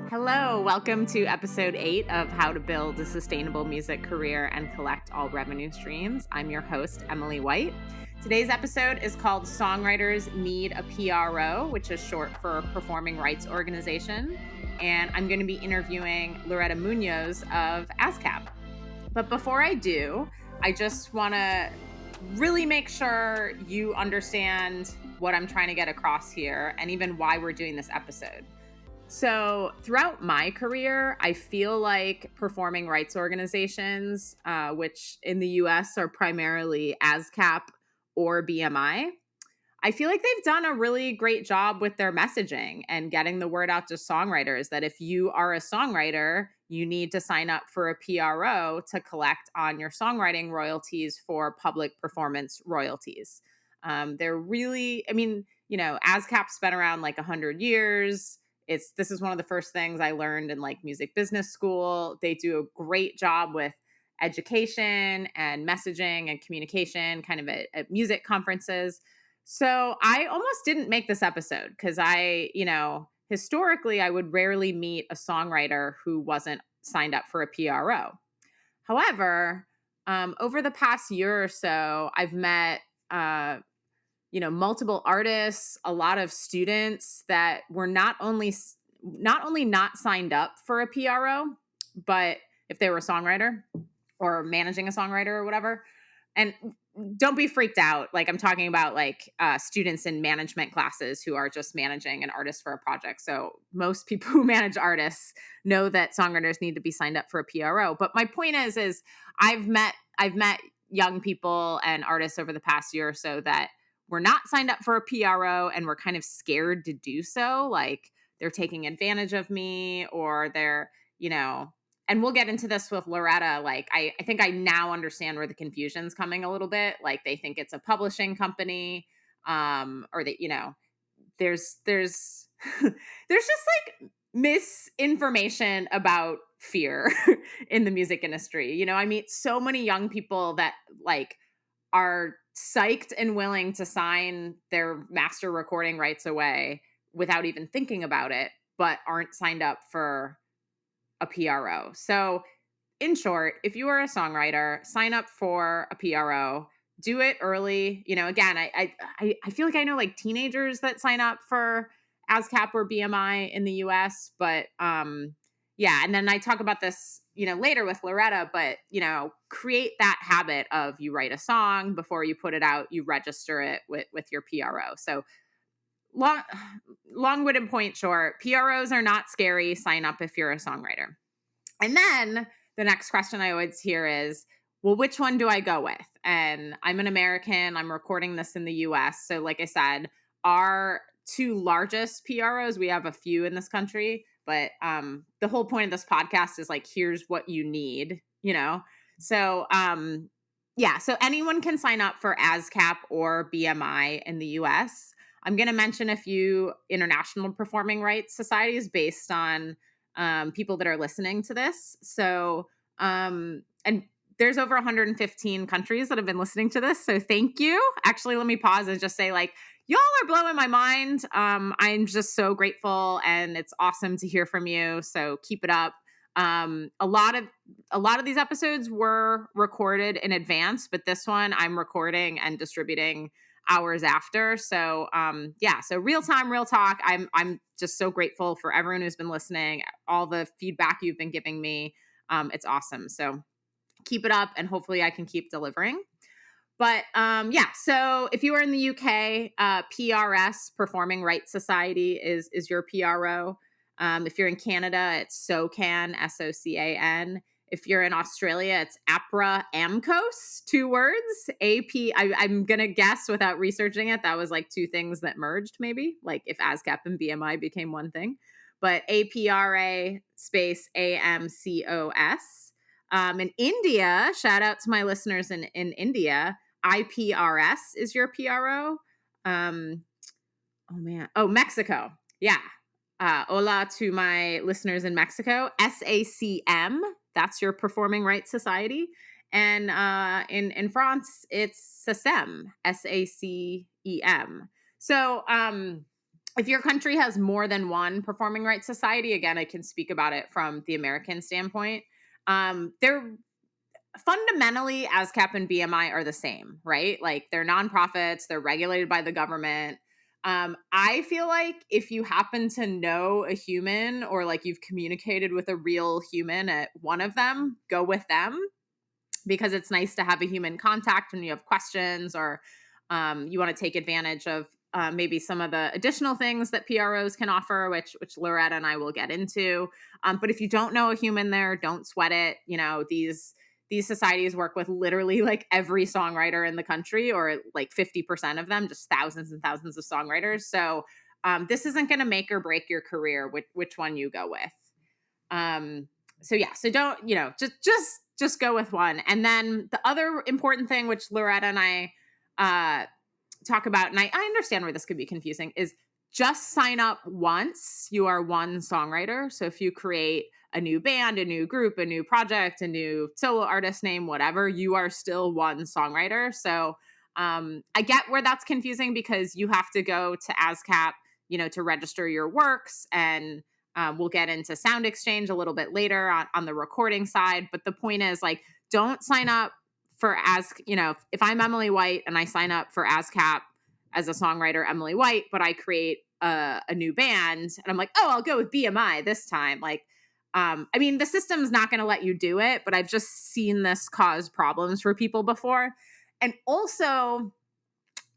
Hello, welcome to episode 8 of How to Build a Sustainable Music Career and Collect All Revenue Streams. I'm your host, Emily White. Today's episode is called Songwriters Need a P.R.O, which is short for Performing Rights Organization. And I'm going to be interviewing Loretta Muñoz of ASCAP. But before I do, I just want to really make sure you understand what I'm trying to get across here and even why we're doing this episode. So throughout my career, I feel like performing rights organizations, which in the US are primarily ASCAP or BMI, I feel like they've done a really great job with their messaging and getting the word out to songwriters that if you are a songwriter, you need to sign up for a P.R.O to collect on your songwriting royalties for public performance royalties. They're really, ASCAP's been around like 100 years. This is one of the first things I learned in like music business school. They do a great job with education and messaging and communication kind of at music conferences. So I almost didn't make this episode because historically I would rarely meet a songwriter who wasn't signed up for a P.R.O. However, over the past year or so, I've met multiple artists, a lot of students that were not only not signed up for a P.R.O, but if they were a songwriter or managing a songwriter or whatever. And don't be freaked out. Like I'm talking about like students in management classes who are just managing an artist for a project. So most people who manage artists know that songwriters need to be signed up for a P.R.O. But my point is I've met young people and artists over the past year or so that were not signed up for a P.R.O and were kind of scared to do so. Like they're taking advantage of me or they're, and we'll get into this with Loretta. Like, I think I now understand where the confusion's coming a little bit. Like they think it's a publishing company, or that, there's there's just like misinformation about fear in the music industry. I meet so many young people that like are psyched and willing to sign their master recording rights away without even thinking about it, but aren't signed up for a P.R.O. So in short, if you are a songwriter, sign up for a P.R.O, do it early. Again, I feel like I know like teenagers that sign up for ASCAP or BMI in the US, but yeah. And then I talk about this, later with Loretta, but, create that habit of you write a song before you put it out, you register it with your P.R.O. So long-winded point short, P.R.Os are not scary. Sign up if you're a songwriter. And then the next question I always hear is, well, which one do I go with? And I'm an American. I'm recording this in the US. So like I said, our two largest P.R.Os, we have a few in this country, but the whole point of this podcast is like, here's what you need, So so anyone can sign up for ASCAP or BMI in the US. I'm going to mention a few international performing rights societies based on people that are listening to this. So, and there's over 115 countries that have been listening to this. So thank you. Actually, let me pause and just say like, y'all are blowing my mind. I'm just so grateful and it's awesome to hear from you. So keep it up. A lot of these episodes were recorded in advance, but this one I'm recording and distributing hours after. So, so real time, real talk. I'm just so grateful for everyone who's been listening, all the feedback you've been giving me. It's awesome. So keep it up and hopefully I can keep delivering. But so if you are in the UK, PRS, Performing Rights Society, is your P.R.O. If you're in Canada, it's SOCAN, SOCAN. If you're in Australia, it's APRA AMCOS, 2 words. I'm going to guess without researching it, that was like 2 things that merged maybe, like if ASCAP and BMI became one thing. But APRA space AMCOS. In India, shout out to my listeners in India, IPRS is your P.R.O. Mexico. Yeah. Hola to my listeners in Mexico. SACM, that's your Performing Rights Society. And in France, it's SACEM, SACEM. So if your country has more than one performing rights society, again, I can speak about it from the American standpoint. They're fundamentally, ASCAP and BMI are the same, right? Like they're nonprofits, they're regulated by the government. I feel like if you happen to know a human or like you've communicated with a real human at one of them, go with them, because it's nice to have a human contact when you have questions or you want to take advantage of maybe some of the additional things that PROs can offer, which Loretta and I will get into. But if you don't know a human there, don't sweat it. You know, these societies work with literally like every songwriter in the country, or like 50% of them, just thousands and thousands of songwriters. So this isn't going to make or break your career, which one you go with. So yeah, so don't, just go with one. And then the other important thing, which Loretta and I talk about, and I understand where this could be confusing, is just sign up once. You are one songwriter. So if you create a new band, a new group, a new project, a new solo artist name, whatever, you are still one songwriter. So I get where that's confusing, because you have to go to ASCAP, to register your works, and we'll get into sound exchange a little bit later on the recording side. But the point is, like, don't sign up for if I'm Emily White and I sign up for ASCAP as a songwriter, Emily White, but I create a new band and I'm like, oh, I'll go with BMI this time. Like, the system's not going to let you do it, but I've just seen this cause problems for people before. And also,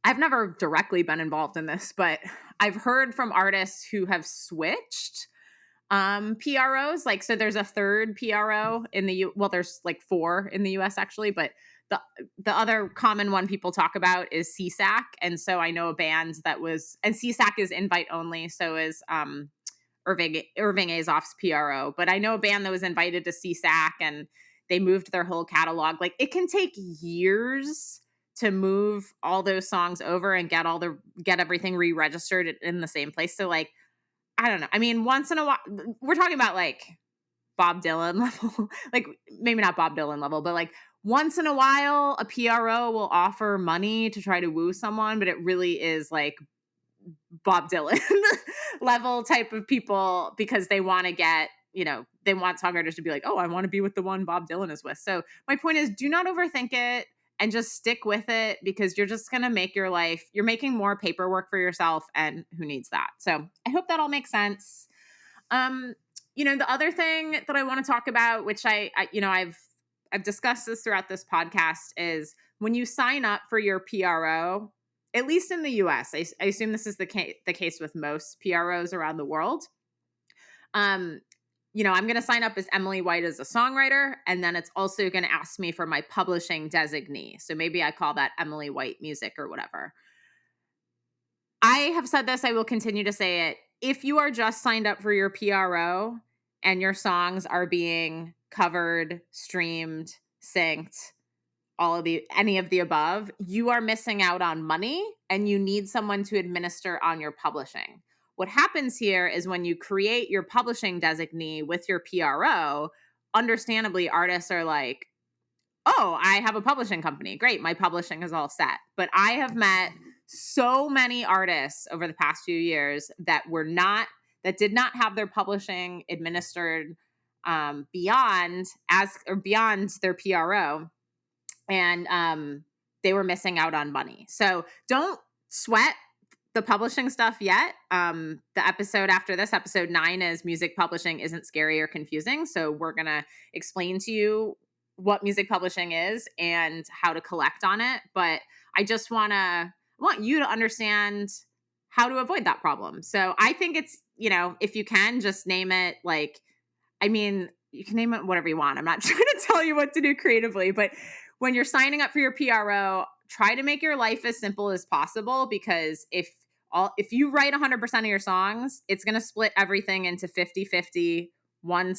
I've never directly been involved in this, but I've heard from artists who have switched PROs. Like, so there's a third PRO in there's like 4 in the US actually, but the other common one people talk about is CSAC. And so I know a band and CSAC is invite only. So is Irving Azoff's PRO. But I know a band that was invited to CSAC and they moved their whole catalog. Like, it can take years to move all those songs over and get everything re-registered in the same place. So like, I don't know. Once in a while, we're talking about like Bob Dylan level, like maybe not Bob Dylan level, but like once in a while, a PRO will offer money to try to woo someone, but it really is like Bob Dylan level type of people, because they want to get, they want songwriters to be like, oh, I want to be with the one Bob Dylan is with. So my point is, do not overthink it and just stick with it, because you're just going to make you're making more paperwork for yourself, and who needs that? So I hope that all makes sense. The other thing that I want to talk about, which I've discussed this throughout this podcast, is when you sign up for your PRO, at least in the US, I assume this is the case with most PROs around the world. I'm going to sign up as Emily White as a songwriter, and then it's also going to ask me for my publishing designee. So maybe I call that Emily White Music or whatever. I have said this, I will continue to say it. If you are just signed up for your PRO and your songs are being covered, streamed, synced, any of the above, you are missing out on money, and you need someone to administer on your publishing. What happens here is when you create your publishing designee with your PRO, understandably, artists are like, oh, I have a publishing company. Great, my publishing is all set. But I have met so many artists over the past few years that did not have their publishing administered beyond their PRO, and they were missing out on money. So don't sweat the publishing stuff yet. The episode after this, episode 9, is music publishing isn't scary or confusing. So we're going to explain to you what music publishing is and how to collect on it. But I just want you to understand how to avoid that problem. So I think it's, if you can, just name it you can name it whatever you want. I'm not trying to tell you what to do creatively, but when you're signing up for your PRO, try to make your life as simple as possible, because if you write 100% of your songs, it's going to split everything into 50-50. One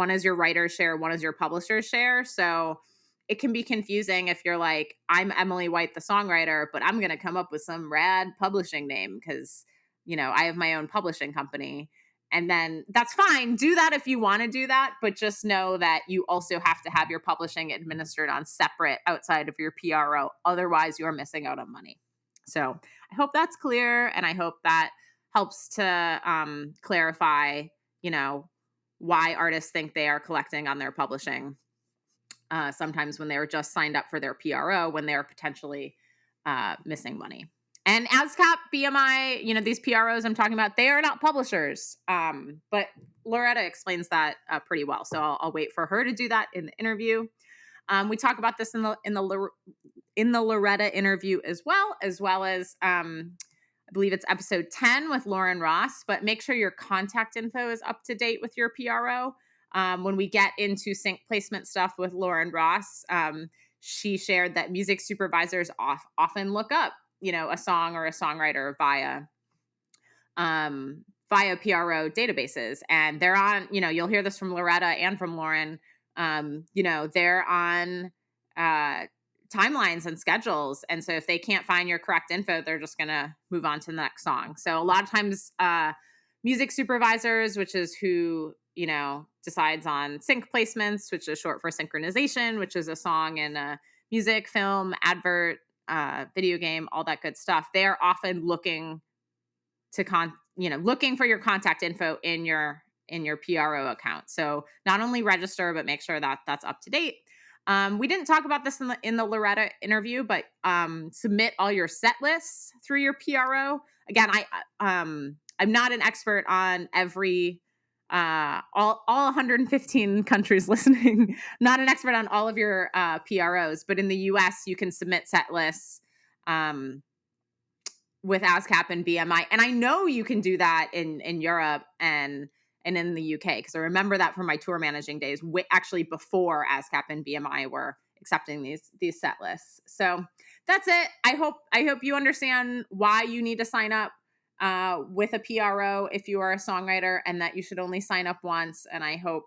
is your writer's share, one is your publisher's share. So it can be confusing if you're like, I'm Emily White, the songwriter, but I'm going to come up with some rad publishing name because, I have my own publishing company. And then that's fine. Do that if you want to do that, but just know that you also have to have your publishing administered on separate outside of your PRO. Otherwise, you're missing out on money. So I hope that's clear, and I hope that helps to clarify, why artists think they are collecting on their publishing. Sometimes when they're just signed up for their P.R.O, when they're potentially missing money. And ASCAP, BMI, these P.R.Os I'm talking about, they are not publishers. But Loretta explains that pretty well. So I'll wait for her to do that in the interview. We talk about this in the Loretta interview as well as I believe it's episode 10 with Lauren Ross. But make sure your contact info is up to date with your P.R.O. When we get into sync placement stuff with Lauren Ross, she shared that music supervisors often look up, a song or a songwriter via P.R.O databases. And they're on, you'll hear this from Loretta and from Lauren. They're on timelines and schedules. And so if they can't find your correct info, they're just going to move on to the next song. So a lot of times music supervisors, which is who, decides on sync placements, which is short for synchronization, which is a song in a music, film, advert, video game, all that good stuff. They're often looking to looking for your contact info in your P.R.O account. So not only register, but make sure that that's up to date. We didn't talk about this in the Loretta interview, but submit all your set lists through your P.R.O. Again, I'm not an expert on every all 115 countries listening. Not an expert on all of your P.R.Os, but in the U.S. you can submit set lists with ASCAP and BMI, and I know you can do that in Europe and in the UK, because I remember that from my tour managing days, actually before ASCAP and BMI were accepting these set lists. So that's it. I hope you understand why you need to sign up with a P.R.O if you are a songwriter, and that you should only sign up once. And I hope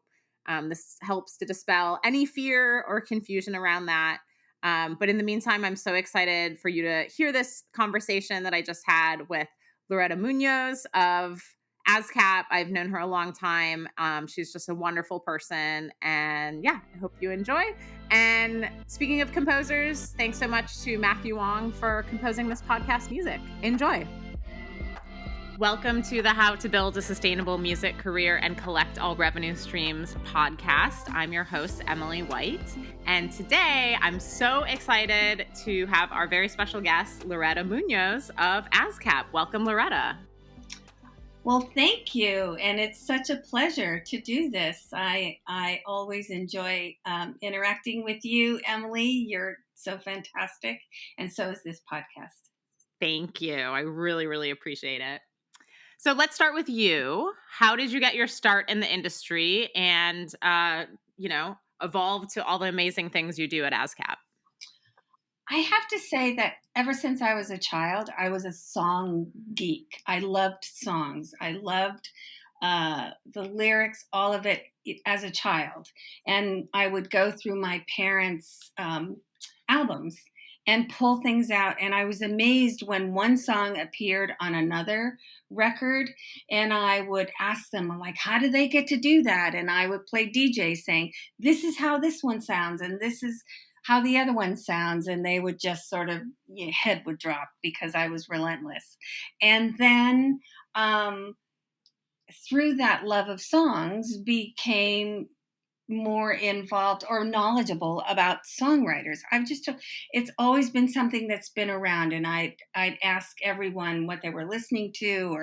this helps to dispel any fear or confusion around that. But in the meantime, I'm so excited for you to hear this conversation that I just had with Loretta Muñoz of ASCAP. I've known her a long time. She's just a wonderful person. And yeah, I hope you enjoy. And speaking of composers, thanks so much to Matthew Wong for composing this podcast music. Enjoy. Welcome to the How to Build a Sustainable Music Career and Collect All Revenue Streams podcast. I'm your host, Emily White. And today I'm so excited to have our very special guest, Loretta Muñoz of ASCAP. Welcome, Loretta. Well, thank you. And it's such a pleasure to do this. I always enjoy interacting with you, Emily. You're so fantastic. And so is this podcast. Thank you. I really, really appreciate it. So let's start with you. How did you get your start in the industry and, evolve to all the amazing things you do at ASCAP? I have to say that ever since I was a child, I was a song geek. I loved songs. I loved the lyrics, all of it as a child. And I would go through my parents' albums and pull things out. And I was amazed when one song appeared on another record. And I would ask them, I'm like, how do they get to do that? And I would play DJ saying, this is how this one sounds. And this is how the other one sounds. And they would just sort of, head would drop because I was relentless. And then through that love of songs became more involved or knowledgeable about songwriters. It's always been something that's been around, and I'd ask everyone what they were listening to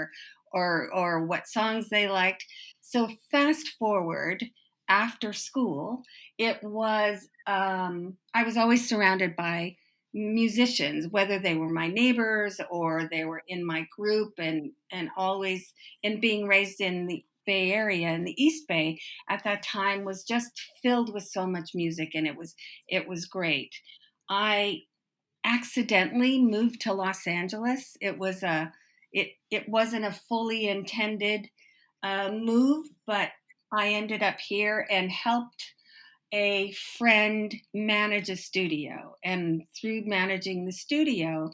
or what songs they liked. So fast forward after school, it was I was always surrounded by musicians, whether they were my neighbors or they were in my group, and always, and being raised in the Bay Area, and the East Bay at that time was just filled with so much music, and it was great. I accidentally moved to Los Angeles. It wasn't a fully intended move, but I ended up here and helped a friend manage a studio. And through managing the studio,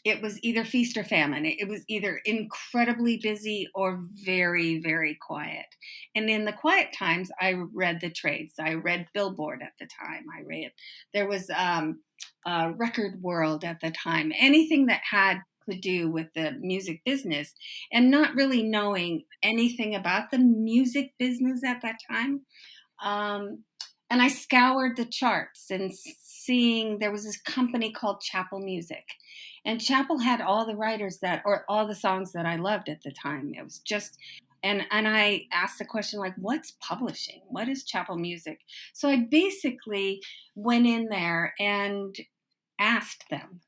it was either feast or famine. It was either incredibly busy or very, very quiet. And in the quiet times, I read the trades. I read Billboard at the time. There was Record World at the time. Anything that had could do with the music business, and not really knowing anything about the music business at that time. Um, and I scoured the charts and seeing there was this company called Chapel Music. And Chapel had all the writers that, or all the songs that I loved at the time. It was just, and I asked the question, like, what's publishing? What is Chapel Music? So I basically went in there and asked them.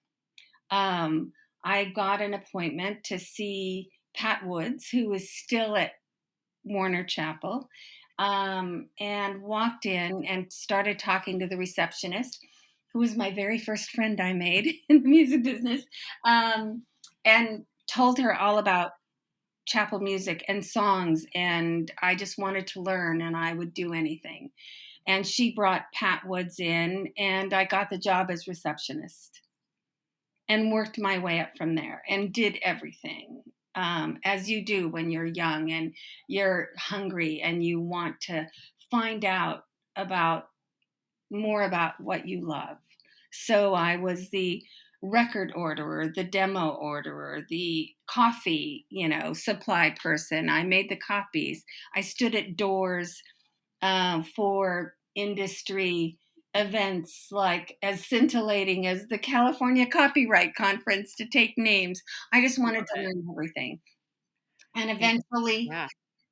I got an appointment to see Pat Woods, who was still at Warner Chapel, and walked in and started talking to the receptionist, who was my very first friend I made in the music business, and told her all about chapel music and songs. And I just wanted to learn, and I would do anything. And she brought Pat Woods in, and I got the job as receptionist and worked my way up from there and did everything, as you do when you're young and you're hungry and you want to find out about more about what you love. So I was the record orderer, the demo orderer, the coffee, supply person. I made the copies. I stood at doors for industry events like as scintillating as the California Copyright Conference, to take names. I just wanted Love to it. learn everything. And And eventually, yeah.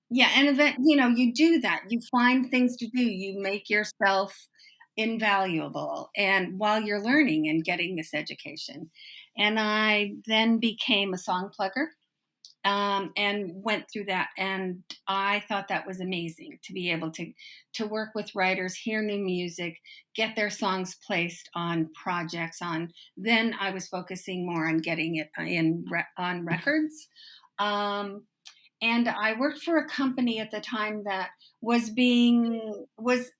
yeah, and you do that. You find things to do. You make yourself invaluable and while you're learning and getting this education. And I then became a song plugger, and went through that, and I thought that was amazing to be able to work with writers, hear new music, get their songs placed on projects. On Then I was focusing more on getting it on records, um, and I worked for a company at the time that was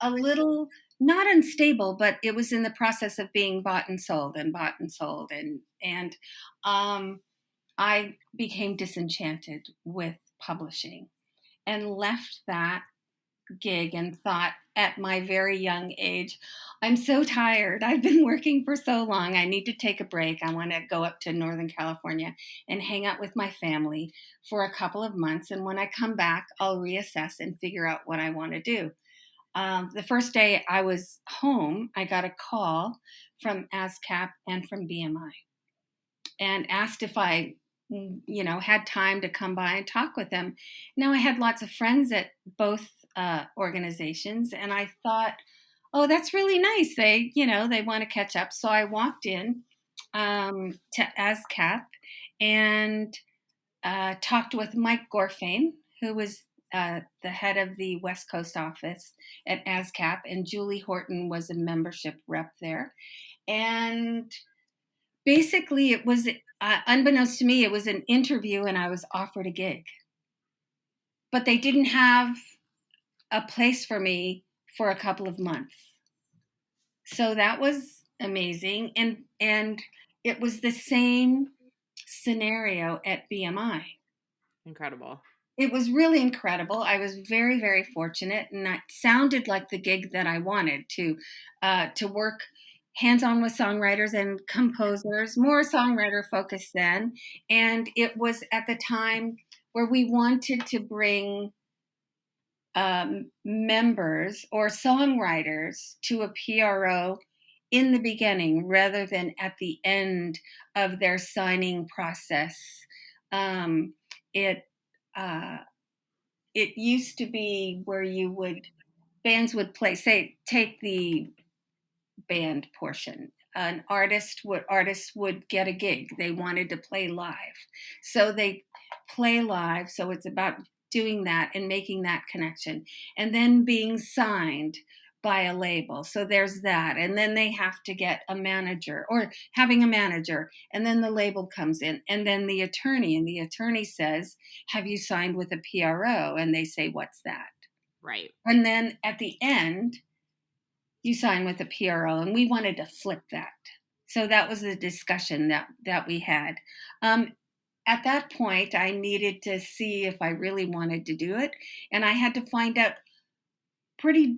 a little, not unstable, but it was in the process of being bought and sold and bought and sold, and um, I became disenchanted with publishing and left that gig and thought, at my very young age, I'm so tired. I've been working for so long. I need to take a break. I want to go up to Northern California and hang out with my family for a couple of months. And when I come back, I'll reassess and figure out what I want to do. The first day I was home, I got a call from ASCAP and from BMI and asked if I, had time to come by and talk with them. Now, I had lots of friends at both organizations, and I thought, oh, that's really nice. They want to catch up. So I walked in to ASCAP and talked with Mike Gorfain, who was the head of the West Coast office at ASCAP, and Julie Horton was a membership rep there. And basically, it was, unbeknownst to me, it was an interview and I was offered a gig. But they didn't have a place for me for a couple of months. So that was amazing. And it was the same scenario at BMI. Incredible. It was really incredible. I was very, very fortunate, and it sounded like the gig that I wanted to work hands-on with songwriters and composers, more songwriter focused then. And it was at the time where we wanted to bring members or songwriters to a P.R.O. in the beginning rather than at the end of their signing process. It it used to be where bands would play, say, take the band portion. Artists would get a gig. They wanted to play live. So they play live. So it's about doing that and making that connection and then being signed by a label. So there's that. And then they have to get a manager or having a manager. And then the label comes in and then the attorney says, have you signed with a P.R.O? And they say, what's that? Right. And then at the end, you sign with a P.R.O, and we wanted to flip that. So that was the discussion that we had. At that point, I needed to see if I really wanted to do it, and I had to find out pretty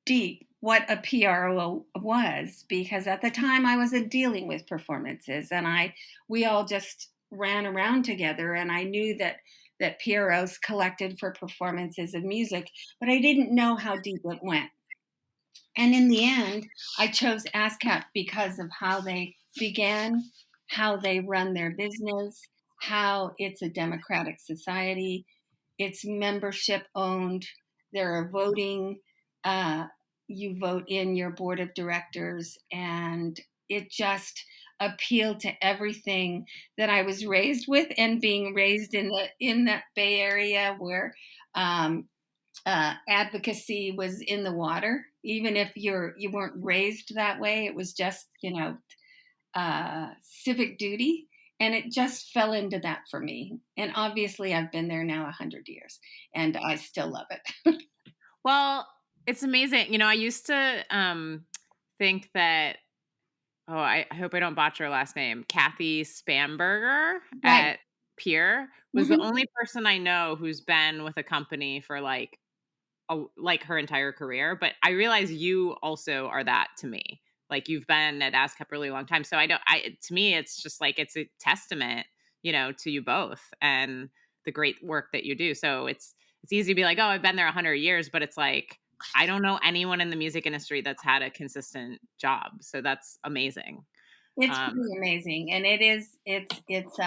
deep what a PRO was, because at the time I wasn't dealing with performances, and we all just ran around together, and I knew that PROs collected for performances of music, but I didn't know how deep it went. And in the end, I chose ASCAP because of how they began, how they run their business, how it's a democratic society, it's membership owned. There are voting. Uh, you vote in your board of directors, and it just appealed to everything that I was raised with, and being raised in that Bay Area where um, advocacy was in the water. Even if you weren't raised that way, it was just civic duty, and it just fell into that for me. And obviously, I've been there now 100 years, and I still love it. Well, it's amazing. I used to think that, oh, I hope I don't botch her last name, Kathy Spamberger Right. at Peer was the Hmm. only person I know who's been with a company for like her entire career. But I realize you also are that to me. Like you've been at ASCAP a really long time. So to me, it's just like, it's a testament, to you both and the great work that you do. So it's easy to be like, oh, I've been there 100 years, but it's like, I don't know anyone in the music industry that's had a consistent job. So that's amazing. It's Um, pretty amazing, and it's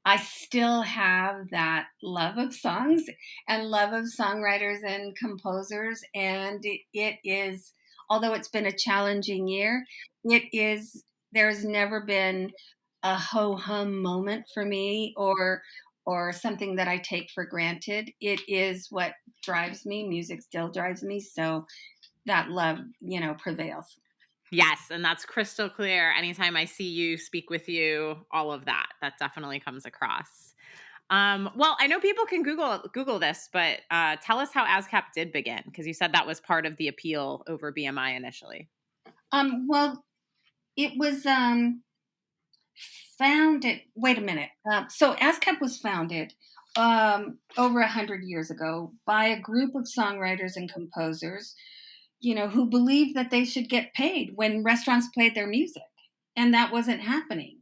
I still have that love of songs and love of songwriters and composers, and it is, although it's been a challenging year, it is there's never been a ho hum moment for me, or something that I take for granted. It is what drives me. Music still drives me, so that love, prevails. Yes, and that's crystal clear. Anytime I see you, speak with you, all of that definitely comes across. Well, I know people can Google this, but tell us how ASCAP did begin, because you said that was part of the appeal over BMI initially. Well, it was founded. Wait a minute. So ASCAP was founded over 100 years ago by a group of songwriters and composers, who believed that they should get paid when restaurants played their music, and that wasn't happening.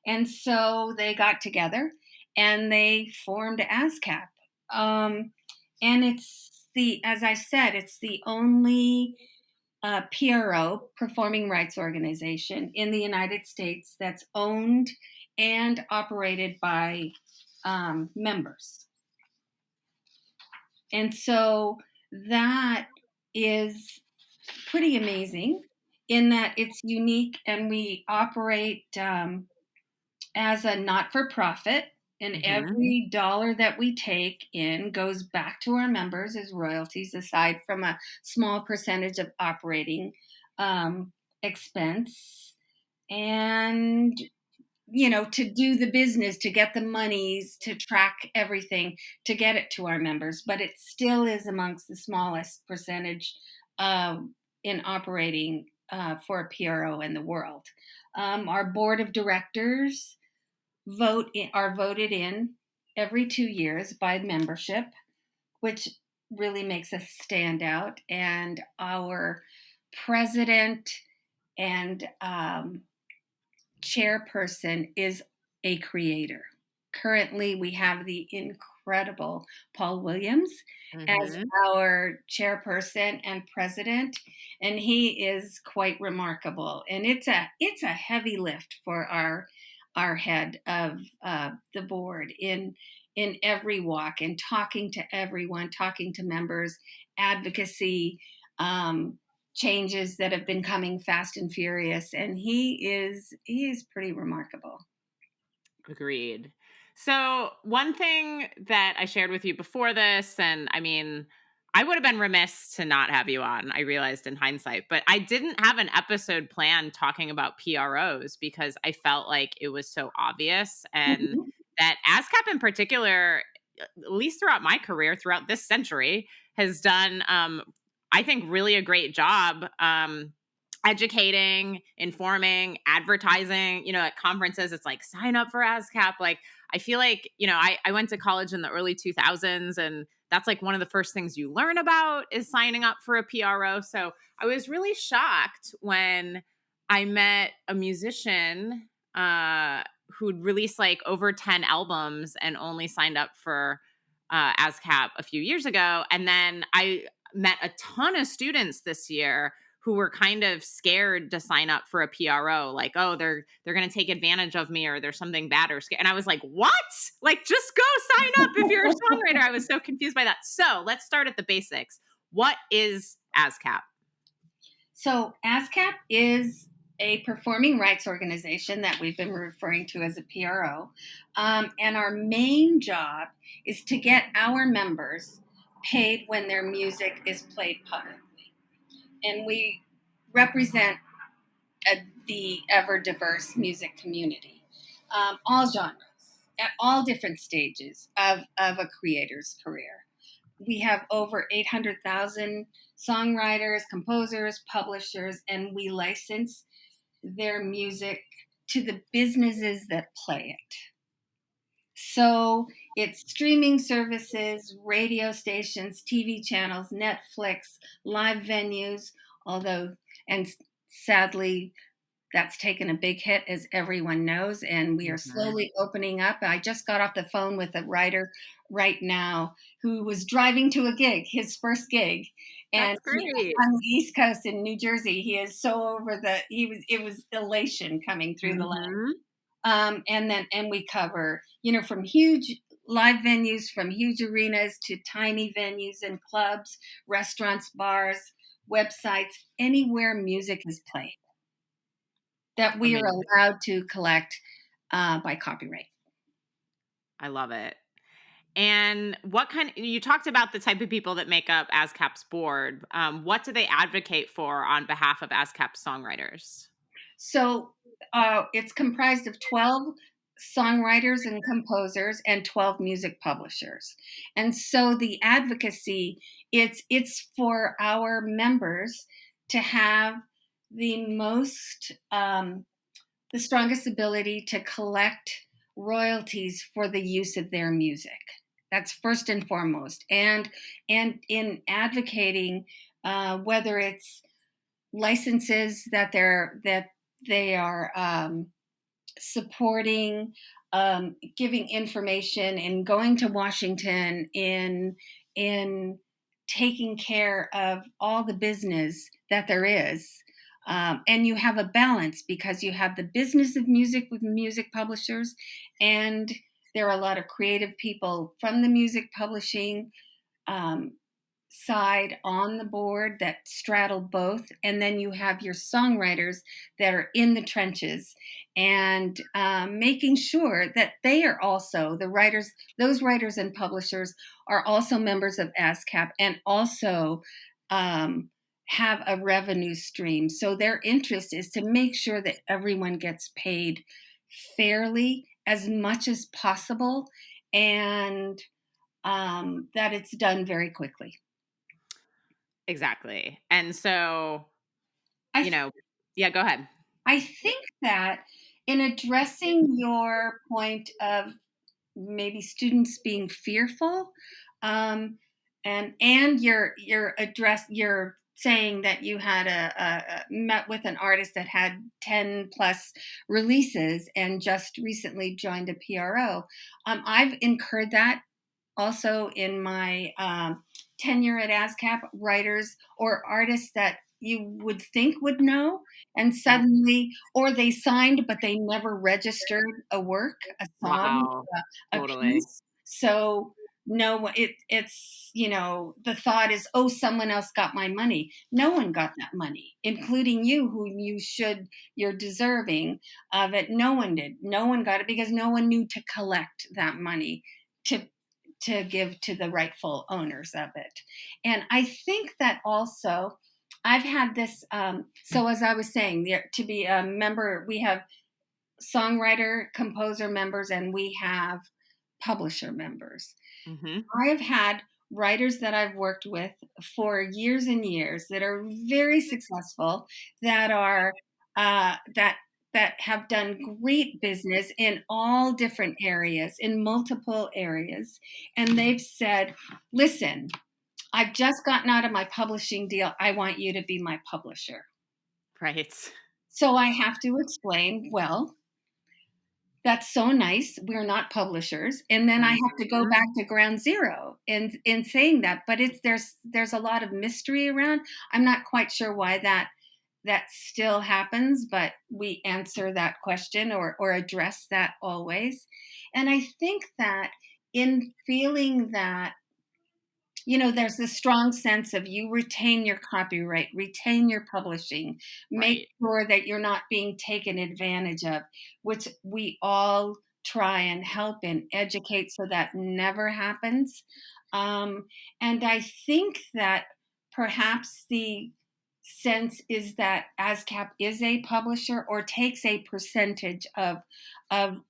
And so they got together and they formed ASCAP. Um, and as I said, it's the only P.R.O, Performing Rights Organization in the United States, that's owned and operated by members. And so that is pretty amazing in that it's unique, and we operate as a not for profit. And Hmm. every dollar that we take in goes back to our members as royalties, aside from a small percentage of operating um, expense. And, to do the business, to get the monies, to track everything, to get it to our members. But it still is amongst the smallest percentage in operating for a PRO in the world. Our board of directors are voted in every 2 years by membership, which really makes us stand out. And our president and chairperson is a creator. Currently, we have the incredible Paul Williams as Hmm. our chairperson and president, and he is quite remarkable. And it's a heavy lift for our head of the board in every walk, and talking to everyone, talking to members, advocacy. Changes that have been coming fast and furious, and he is pretty remarkable. Agreed. So, one thing that I shared with you before this, and I mean, I would have been remiss to not have you on, I realized in hindsight, but I didn't have an episode planned talking about PROs because I felt like it was so obvious. And Mhm. that ASCAP in particular, at least throughout my career, throughout this century, has done, I think, really a great job. Educating, informing, advertising, at conferences, it's like sign up for ASCAP. Like, I feel like, I went to college in the early 2000s, and that's like one of the first things you learn about is signing up for a PRO. So I was really shocked when I met a musician who'd released like over 10 albums and only signed up for ASCAP a few years ago. And then I met a ton of students this year who were kind of scared to sign up for a PRO, like, oh, they're going to take advantage of me, or there's something bad or scary. And I was like, what? Like, just go sign up if you're a songwriter. I was so confused by that. So let's start at the basics. What is ASCAP? So ASCAP is a performing rights organization that we've been referring to as a PRO. And our main job is to get our members paid when their music is played publicly. And we represent the ever diverse music community, all genres, at all different stages of a creator's career. We have over 800,000 songwriters, composers, publishers, and we license their music to the businesses that play it. So it's streaming services, radio stations, TV channels, Netflix, live venues, although, and sadly, that's taken a big hit, as everyone knows, and we are slowly opening up. I just got off the phone with a writer right now who was driving to a gig, his first gig, and That's great. on the East Coast in New Jersey. He is so over it was elation coming through the line. And we cover, from huge live venues, from huge arenas to tiny venues and clubs, restaurants, bars, websites, anywhere music is played that we are allowed to collect by copyright. I love it. And you talked about the type of people that make up ASCAP's board. What do they advocate for on behalf of ASCAP songwriters? So it's comprised of 12 songwriters and composers and 12 music publishers. And so the advocacy, it's for our members to have the strongest ability to collect royalties for the use of their music. That's first and foremost. And in advocating, whether it's licenses that they are supporting, giving information, and going to Washington in taking care of all the business that there is. And you have a balance because you have the business of music with music publishers, and there are a lot of creative people from the music publishing side on the board that straddle both. And then you have your songwriters that are in the trenches and making sure that they are also the writers, those writers and publishers are also members of ASCAP and also have a revenue stream. So their interest is to make sure that everyone gets paid fairly as much as possible, and that it's done very quickly. Exactly. And so, yeah, go ahead. I think that in addressing your point of maybe students being fearful, and you're saying that you had met with an artist that had 10 plus releases and just recently joined a PRO. I've incurred that also in my tenure at ASCAP. Writers or artists that you would think would know, and suddenly, or they signed but they never registered a work, a song, Wow. a Totally. piece. So no, it's the thought is, oh, someone else got my money. No one got that money, including you, who you're deserving of it. No one did. No one got it because no one knew to collect that money to give to the rightful owners of it. And I think that also I've had this, so as I was saying, to be a member, we have songwriter, composer members, and we have publisher members. Mm-hmm. I have had writers that I've worked with for years and years that are very successful, that are that that have done great business in all different areas, in multiple areas. And they've said, listen, I've just gotten out of my publishing deal. I want you to be my publisher. Right. So I have to explain, well, that's so nice. We're not publishers. And then I have to go Mhm. back to ground zero in saying that. But it's there's a lot of mystery around. I'm not quite sure why that still happens, but we answer that question or address that always. And I think that in feeling that, there's this strong sense of you retain your copyright, retain your publishing, make Right. sure that you're not being taken advantage of, which we all try and help and educate so that never happens. Um, and I think that perhaps the sense is that ASCAP is a publisher or takes a percentage of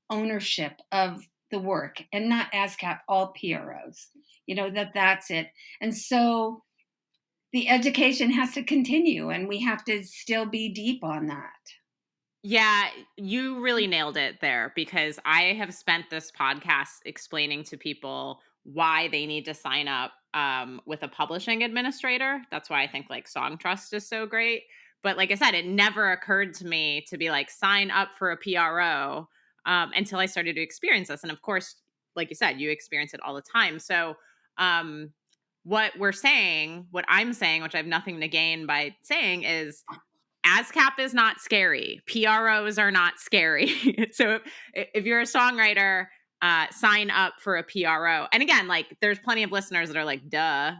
ownership of the work, and not ASCAP, all PROs. That's it. And so the education has to continue, and we have to still be deep on that. Yeah, you really nailed it there because I have spent this podcast explaining to people why they need to sign up with a publishing administrator. That's why I think like Song Trust is so great. But like I said, it never occurred to me to be like sign up for a PRO until I started to experience this. And of course, like you said, you experience it all the time. So um, what I'm saying, which I have nothing to gain by saying, is ASCAP is not scary. PROs are not scary. So if you're a songwriter, sign up for a PRO. And again, like there's plenty of listeners that are like, duh,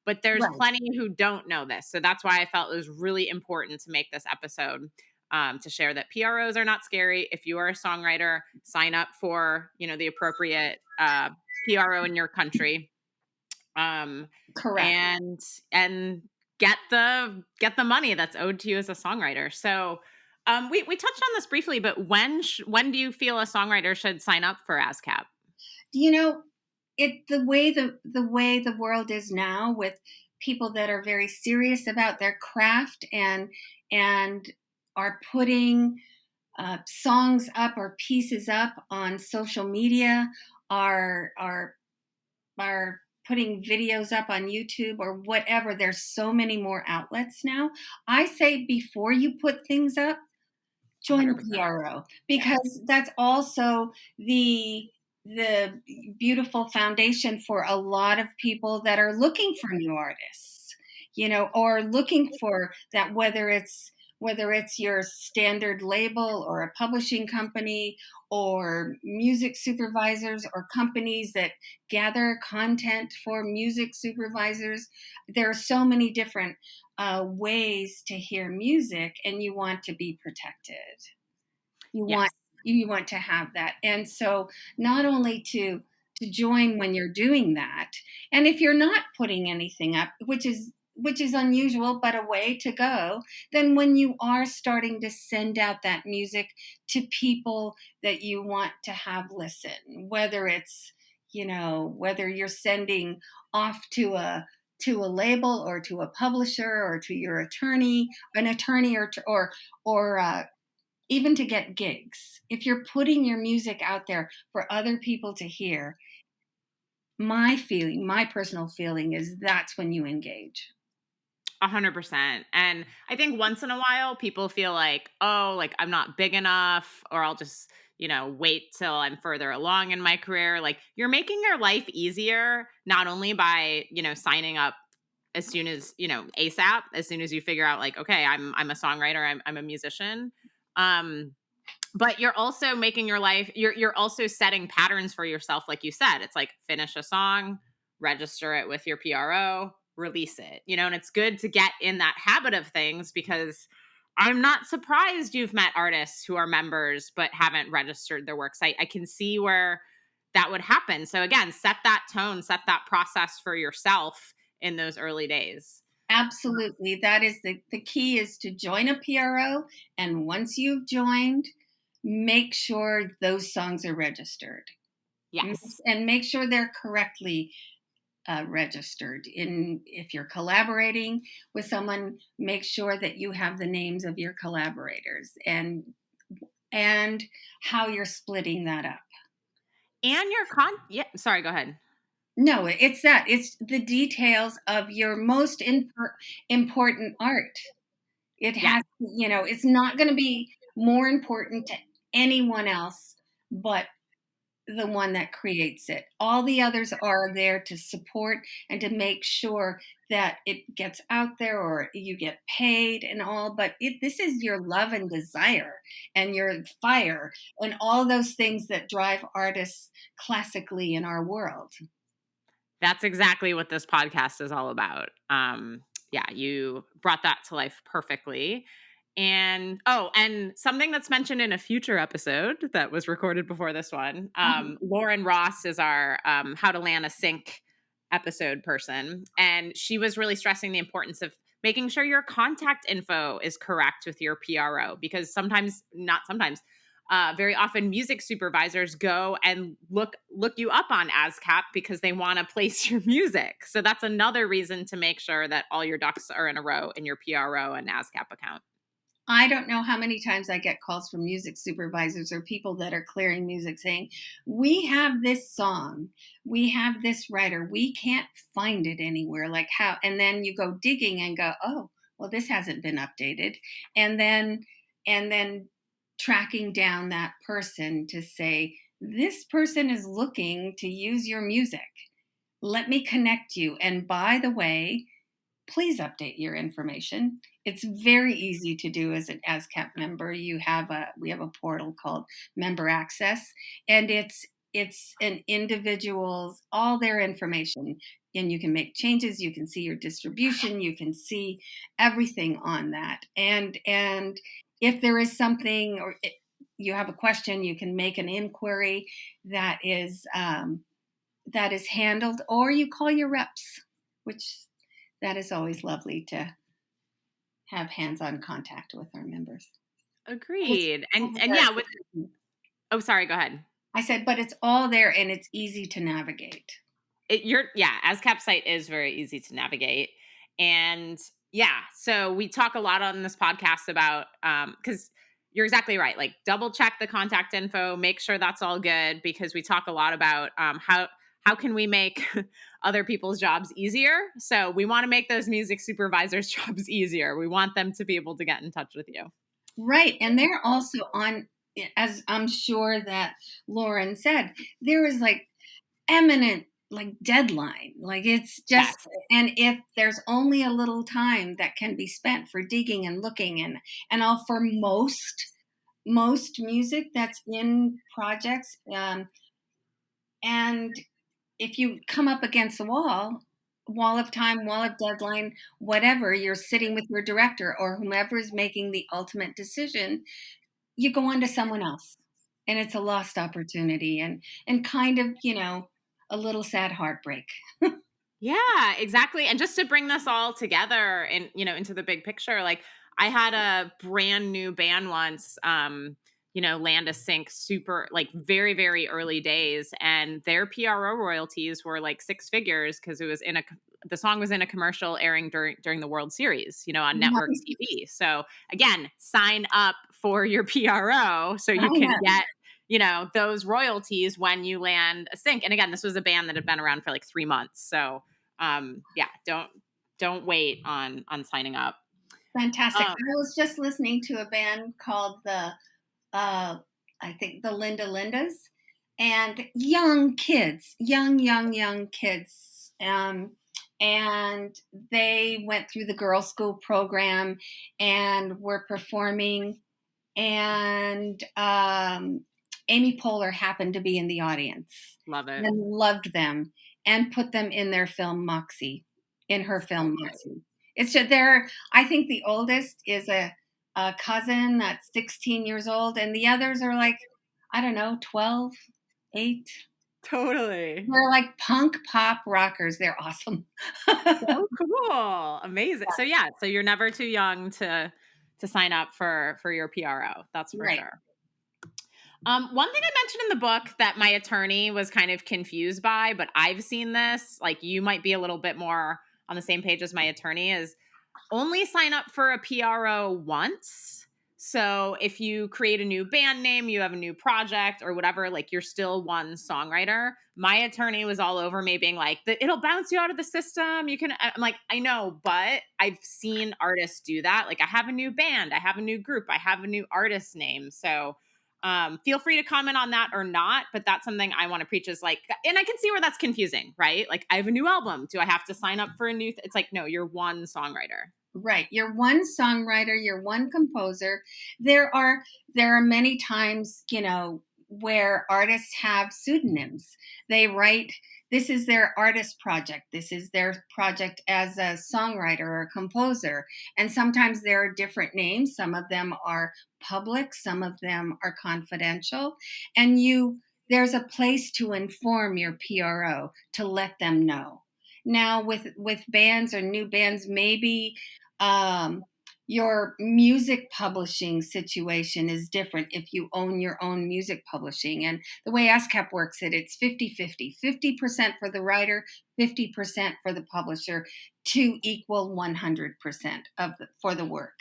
but there's Right. plenty who don't know this. So that's why I felt it was really important to make this episode to share that PROs are not scary. If you are a songwriter, sign up for, the appropriate PRO in your country. Um, Correct. and get the money that's owed to you as a songwriter. So we touched on this briefly, but when do you feel a songwriter should sign up for ASCAP? You know, the way the world is now, with people that are very serious about their craft and are putting songs up or pieces up on social media, are putting videos up on YouTube or whatever. There's so many more outlets now. I say before you put things up, join a 100%. PRO, Yes. because that's also the beautiful foundation for a lot of people that are looking for new artists, or looking for that, whether it's your standard label or a publishing company or music supervisors or companies that gather content for music supervisors. There are so many different ways to hear music, and you want to be protected. You want Yes. you want to have that. And so not only to join when you're doing that, and if you're not putting anything up, which is unusual but a way to go, then when you are starting to send out that music to people that you want to have listen, whether you're sending off to a label or to a publisher or to your an attorney or even to get gigs. If you're putting your music out there for other people to hear, my personal feeling is that's when you engage. 100%. And I think once in a while people feel like, oh, like I'm not big enough, or I'll just, wait till I'm further along in my career. Like you're making your life easier, not only by, signing up as soon as, ASAP, as soon as you figure out like, okay, I'm a songwriter, I'm a musician. Um, but you're also making your life, you're also setting patterns for yourself. Like you said, it's like finish a song, register it with your PRO, release it, and it's good to get in that habit of things because I'm not surprised you've met artists who are members but haven't registered their works. I can see where that would happen. So again, set that tone, set that process for yourself in those early days. Absolutely. That is the key, is to join a PRO. And once you've joined, make sure those songs are registered. Yes. And make sure they're correctly registered. If you're collaborating with someone, make sure that you have the names of your collaborators, and and how you're splitting that up. And yeah, sorry, go ahead. No, it's the details of your most important art. It Yeah. has, it's not going to be more important to anyone else but the one that creates it. All the others are there to support and to make sure that it gets out there or you get paid and all. But this is your love and desire and your fire and all those things that drive artists classically in our world. That's exactly what this podcast is all about. Yeah, you brought that to life perfectly. And and something that's mentioned in a future episode that was recorded before this one. Lauren Ross is our How to Land a Sync episode person, and she was really stressing the importance of making sure your contact info is correct with your PRO, because sometimes, not sometimes, very often music supervisors go and look you up on ASCAP because they want to place your music. So that's another reason to make sure that all your ducks are in a row in your PRO and ASCAP account. I don't know how many times I get calls from music supervisors or people that are clearing music saying, "We have this song, we have this writer, we can't find it anywhere." Like how? And then you go digging and go, "Oh, well, this hasn't been updated." And then tracking down that person to say, "This person is looking to use your music. Let me connect you. And by the way, please update your information." It's very easy to do as an ASCAP member. We have a portal called Member Access, and it's an individual's all their information, and you can make changes. You can see your distribution. You can see everything on that. And if there is something you have a question, you can make an inquiry that is handled, or you call your reps, which that is always lovely to have hands-on contact with our members. It's Agreed. And all yeah, there. with oh, sorry, go ahead. I said, but it's all there and it's easy to navigate. ASCAP site is very easy to navigate. And yeah, so we talk a lot on this podcast about because you're exactly right. Like, double check the contact info, make sure that's all good, because we talk a lot about how can we make other people's jobs easier. So we want to make those music supervisors' jobs easier. We want them to be able to get in touch with you. Right. And they're also on, as I'm sure that Lauren said, there is like eminent like deadline. Like it's Yes, just, and if there's only a little time that can be spent for digging and looking and all for most music that's in projects, and if you come up against the wall of time, wall of deadline, whatever, you're sitting with your director or whomever is making the ultimate decision, you go on to someone else. And it's a lost opportunity and kind of, a little sad heartbreak. yeah, exactly. And just to bring this all together and, into the big picture, like, I had a brand new band once, land a sync super, like, very, very early days. And their PRO royalties were like six figures because the song was in a commercial airing during the World Series, on network Nice. TV. So again, sign up for your PRO so you Sign can up. get those royalties when you land a sync. And again, this was a band that had been around for like 3 months. So yeah, don't wait on signing up. Fantastic. Um, I was just listening to a band called I think the Lindas, and young kids, young kids. And they went through the girls' school program and were performing. And Amy Poehler happened to be in the audience Love it. and loved them and put them in their film Moxie, in her So film great. Moxie. It's just I think the oldest is a cousin that's 16 years old, and the others are like, I don't know, 12, 8. Totally. They're like punk pop rockers. They're awesome. So cool. Amazing. So yeah, so you're never too young to sign up for your PRO. That's for Right. sure. One thing I mentioned in the book that my attorney was kind of confused by, but I've seen this, like, you might be a little bit more on the same page as my attorney, is only sign up for a PRO once, So if you create a new band name, you have a new project or whatever, like you're still one songwriter. My attorney was all over me being like, it'll bounce you out of the system. You can, I'm like, I know, but I've seen artists do that. Like I have a new band, I have a new group, I have a new artist name. So feel free to comment on that or not, but that's something I want to preach is like, and I can see where that's confusing, right? Like I have a new album. Do I have to sign up for a new, it's like, no, you're one songwriter. Right. You're one songwriter, you're one composer. There are many times, where artists have pseudonyms. They write, this is their artist project. This is their project as a songwriter or a composer. And sometimes there are different names. Some of them are public, some of them are confidential. And there's a place to inform your PRO to let them know. Now with bands or new bands, maybe your music publishing situation is different if you own your own music publishing. And the way ASCAP works it's 50-50, 50% for the writer, 50% for the publisher to equal 100% for the work.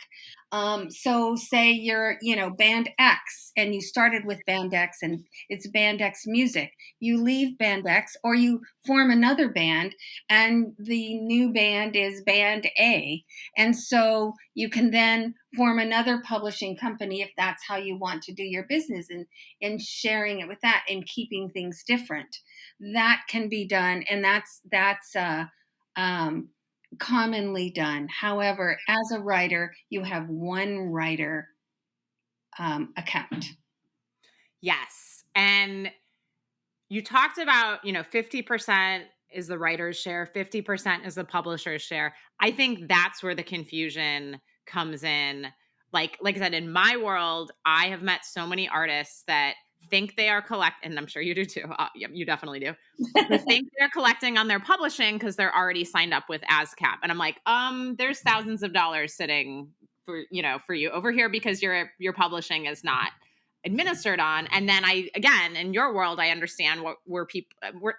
So say you're, band X and you started with band X and it's band X music. You leave band X or you form another band and the new band is band A. And so you can then form another publishing company if that's how you want to do your business and sharing it with that and keeping things different. That can be done. And that's commonly done. However, as a writer, you have one writer account. Yes. And you talked about, 50% is the writer's share, 50% is the publisher's share. I think that's where the confusion comes in. Like I said, in my world, I have met so many artists that think they are and I'm sure you do too. You definitely do. Who think they're collecting on their publishing because they're already signed up with ASCAP. And I'm like, there's thousands of dollars sitting for you over here because your publishing is not administered on. And then again, in your world, I understand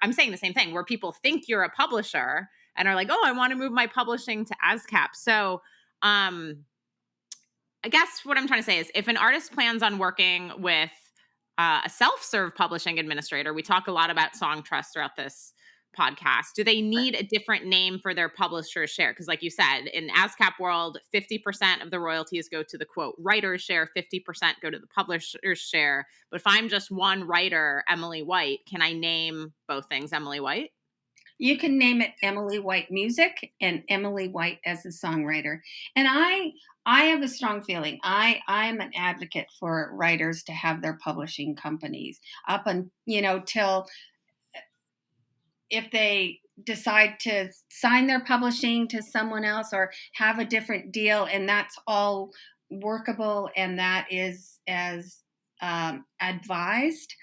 I'm saying the same thing where people think you're a publisher and are like, oh, I want to move my publishing to ASCAP. So, I guess what I'm trying to say is if an artist plans on working with a self-serve publishing administrator, we talk a lot about song trust throughout this podcast. Do they need a different name for their publisher's share? Because like you said, in ASCAP world, 50% of the royalties go to the quote writer's share, 50% go to the publisher's share. But if I'm just one writer, Emily White, can I name both things Emily White? You can name it Emily White Music and Emily White as a songwriter. And I have a strong feeling. I'm an advocate for writers to have their publishing companies up and till if they decide to sign their publishing to someone else or have a different deal, and that's all workable and that is as advised.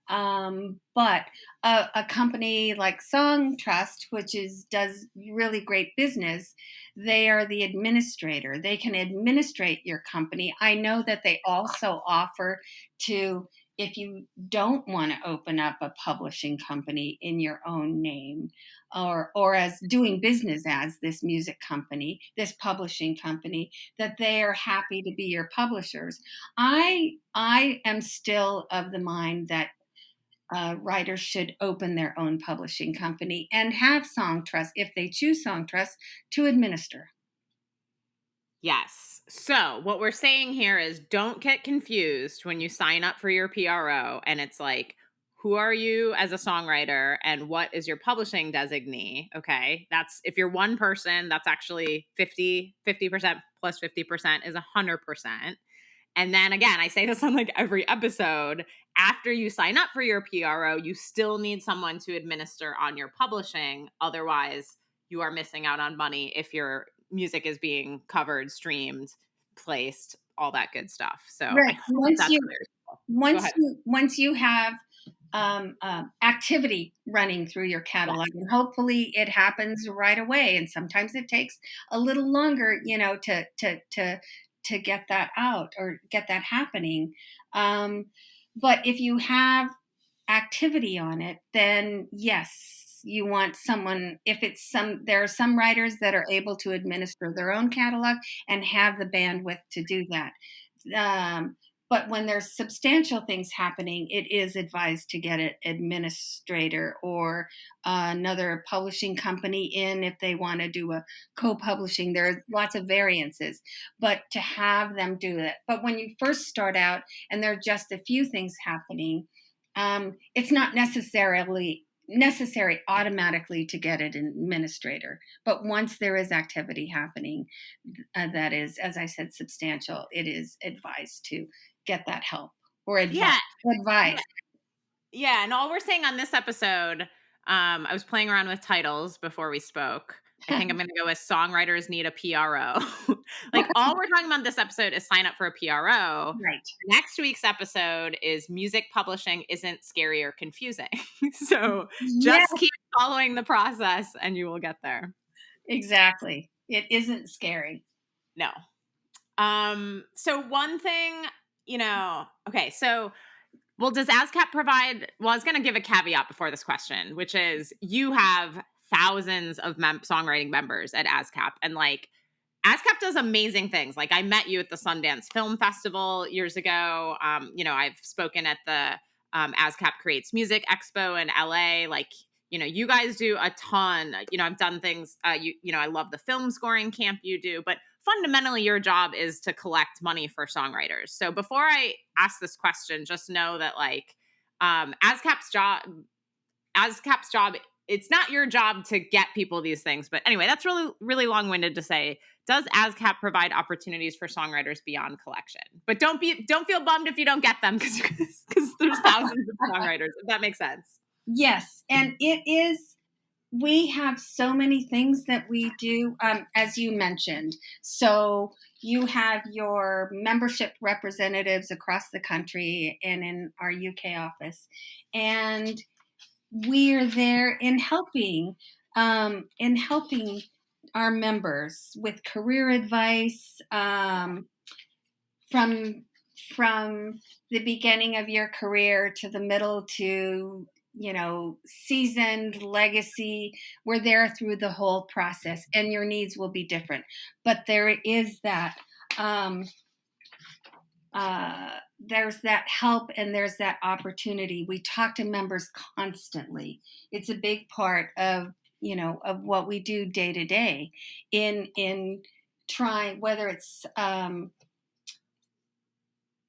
But a company like Song Trust, which does really great business, they are the administrator. They can administrate your company. I know that they also offer to, if you don't want to open up a publishing company in your own name or as doing business as this music company, this publishing company, that they are happy to be your publishers. I am still of the mind that writers should open their own publishing company and have Song Trust, if they choose Song Trust, to administer. Yes. So what we're saying here is don't get confused when you sign up for your PRO and it's like, who are you as a songwriter and what is your publishing designee? Okay. That's if you're one person, that's actually 50% plus 50% is 100%. And then again, I say this on like every episode. After you sign up for your PRO, you still need someone to administer on your publishing. Otherwise, you are missing out on money if your music is being covered, streamed, placed, all that good stuff. So right. I hope that's clear. Once you have activity running through your catalog, yes. And hopefully it happens right away. And sometimes it takes a little longer, to get that out or get that happening. But if you have activity on it, then yes, you want someone, there are some writers that are able to administer their own catalog and have the bandwidth to do that. But when there's substantial things happening, it is advised to get an administrator or another publishing company in if they want to do a co-publishing. There are lots of variances, but to have them do it. But when you first start out and there are just a few things happening, it's not necessary automatically to get an administrator. But once there is activity happening, that is, as I said, substantial, it is advised to get that help or Yeah. advice. Yeah. And all we're saying on this episode, I was playing around with titles before we spoke. I think I'm going to go with Songwriters Need a P.R.O. Like, all we're talking about this episode is sign up for a P.R.O. Right. Next week's episode is music publishing isn't scary or confusing. So Yes, just keep following the process and you will get there. exactly. It isn't scary. No. So one thing, okay, so well, does ASCAP provide? Well, I was going to give a caveat before this question, which is you have thousands of songwriting members at ASCAP, and like ASCAP does amazing things. Like, I met you at the Sundance Film Festival years ago. I've spoken at the ASCAP Creates Music Expo in LA. Like, you guys do a ton. I've done things. I love the film scoring camp you do, but fundamentally your job is to collect money for songwriters. So before I ask this question, just know that like ASCAP's job, it's not your job to get people these things. But anyway, that's really, really long-winded to say, does ASCAP provide opportunities for songwriters beyond collection? But don't feel bummed if you don't get them because there's thousands of songwriters, if that makes sense. Yes. And we have so many things that we do, as you mentioned. So you have your membership representatives across the country and in our UK office. And we are there in helping our members with career advice, from the beginning of your career to the middle to seasoned legacy. We're there through the whole process, and your needs will be different, but there is that there's that help and there's that opportunity. We talk to members constantly. It's a big part of what we do day to day in trying, whether it's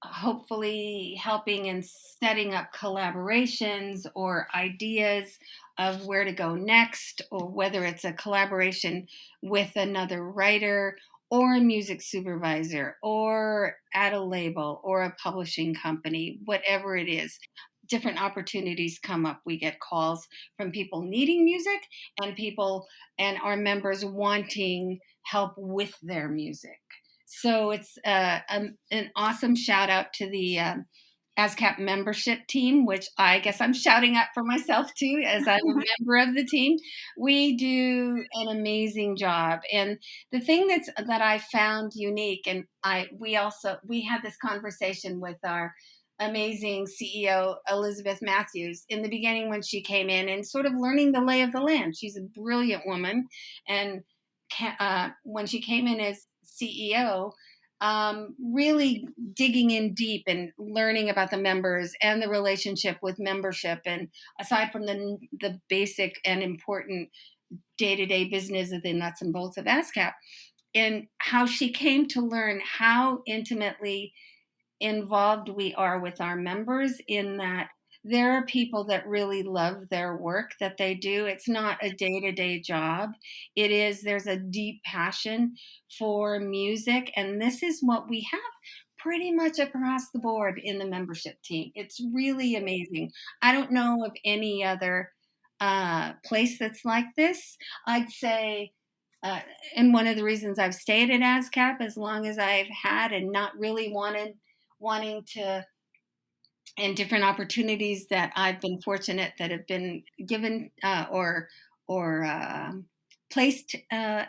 hopefully helping in setting up collaborations or ideas of where to go next, or whether it's a collaboration with another writer or a music supervisor or at a label or a publishing company, whatever it is. Different opportunities come up. We get calls from people needing music and our members wanting help with their music. So it's an awesome shout out to the ASCAP membership team, which I guess I'm shouting out for myself too, as I'm a member of the team. We do an amazing job. And the thing that I found unique, and we had this conversation with our amazing CEO, Elizabeth Matthews, in the beginning when she came in and sort of learning the lay of the land. She's a brilliant woman. And when she came in as CEO, really digging in deep and learning about the members and the relationship with membership. And aside from the basic and important day-to-day business of the nuts and bolts of ASCAP, and how she came to learn how intimately involved we are with our members, in that there are people that really love their work that they do. It's not a day-to-day job. There's a deep passion for music. And this is what we have pretty much across the board in the membership team. It's really amazing. I don't know of any other place that's like this. I'd say, and one of the reasons I've stayed at ASCAP as long as I've had, and not really wanting to, and different opportunities that I've been fortunate that have been given or placed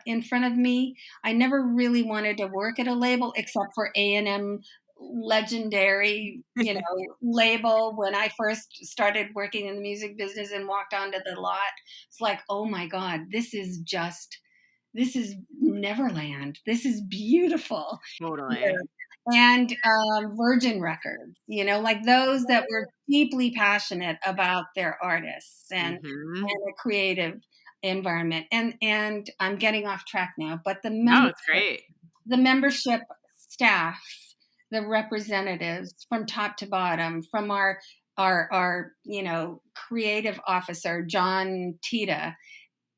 in front of me. I never really wanted to work at a label except for A&M legendary, label. When I first started working in the music business and walked onto the lot, it's like, oh my God, this is Neverland. This is beautiful. Totally. and Virgin Records, like those that were deeply passionate about their artists Hmm. and a creative environment. And I'm getting off track now, but No, it's great. the membership staff, the representatives from top to bottom, from our creative officer John Tita,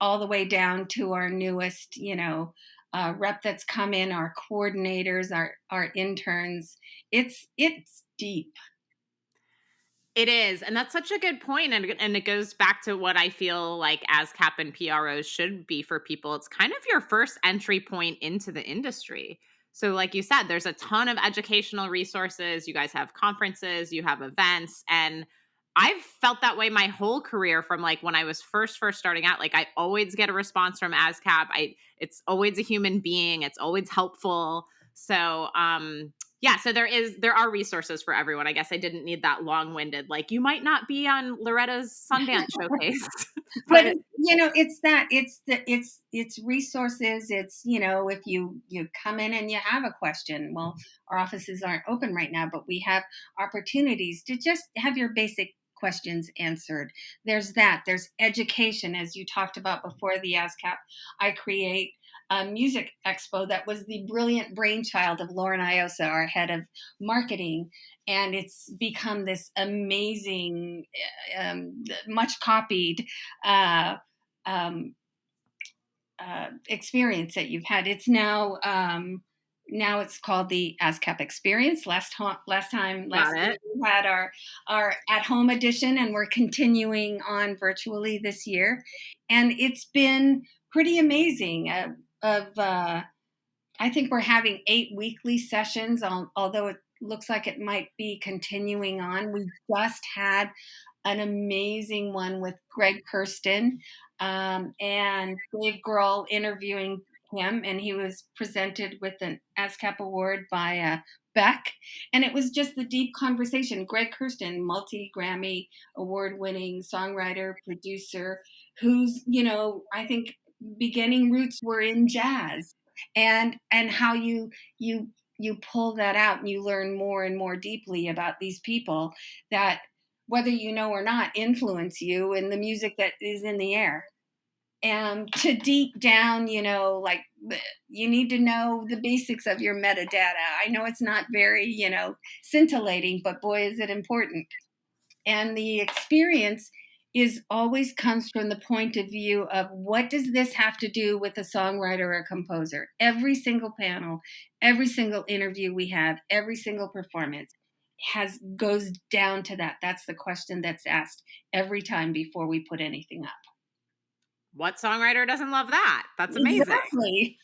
all the way down to our newest, rep that's come in, our coordinators, our interns. It's deep. It is, and that's such a good point, and it goes back to what I feel like ASCAP and PROs should be for people. It's kind of your first entry point into the industry. So, like you said, there's a ton of educational resources. You guys have conferences, you have events, and I've felt that way my whole career from like when I was first starting out. Like I always get a response from ASCAP. It's always a human being. It's always helpful. So, yeah, so there are resources for everyone. I guess I didn't need that long-winded, like, you might not be on Loretta's Sundance showcase, But but it's resources. It's, if you come in and you have a question, well, our offices aren't open right now, but we have opportunities to just have your basic questions answered. There's education, as you talked about before the ASCAP. I create a music expo that was the brilliant brainchild of Lauren Iosa, our head of marketing, and it's become this amazing, much copied uh, um, experience that you've had. It's now it's called the Ascap Experience. Last got year it. we had our at home edition, and we're continuing on virtually this year, and it's been pretty amazing. I think we're having 8 weekly sessions, although it looks like it might be continuing on. We just had an amazing one with Greg Kirsten, and Dave Grohl interviewing him, and he was presented with an ASCAP award by Beck, and it was just the deep conversation. Greg Kirsten, multi-Grammy award-winning songwriter, producer, who's, I think beginning roots were in jazz, and how you pull that out and you learn more and more deeply about these people that, whether you know or not, influence you in the music that is in the air. And to deep down, like, you need to know the basics of your metadata. I know it's not very, scintillating, but boy, is it important. And the experience is always comes from the point of view of, what does this have to do with a songwriter or a composer? Every single panel, every single interview we have, every single performance goes down to that. That's the question that's asked every time before we put anything up. What songwriter doesn't love that? That's amazing.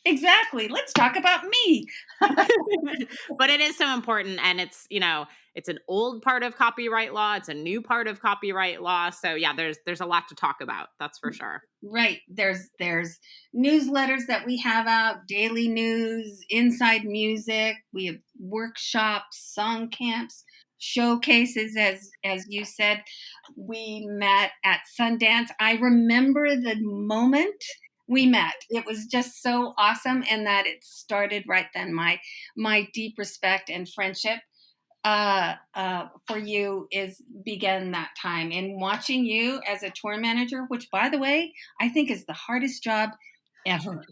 Exactly. Let's talk about me. But it is so important, and it's an old part of copyright law, it's a new part of copyright law. So yeah, there's a lot to talk about. That's for sure. Right. There's newsletters that we have out, daily news, inside music. We have workshops, song camps, showcases. As you said, we met at Sundance. I remember the moment we met. It was just so awesome, and that it started right then. My deep respect and friendship for you is began that time. And watching you as a tour manager, which, by the way, I think is the hardest job ever.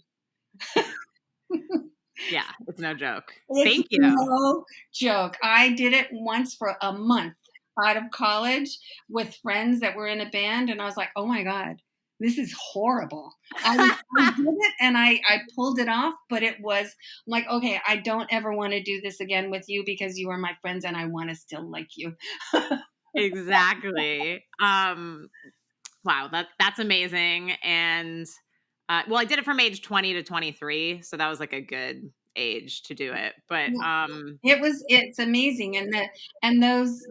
Yeah, it's no joke. It's Thank you. no joke. I did it once for a month out of college with friends that were in a band, and I was like, oh my God, this is horrible. I did it, and I pulled it off, but it was like, okay, I don't ever want to do this again with you, because you are my friends and I want to still like you. Exactly. Wow, that's amazing. And well, I did it from age 20 to 23, so that was like a good age to do it. But It's amazing, and those,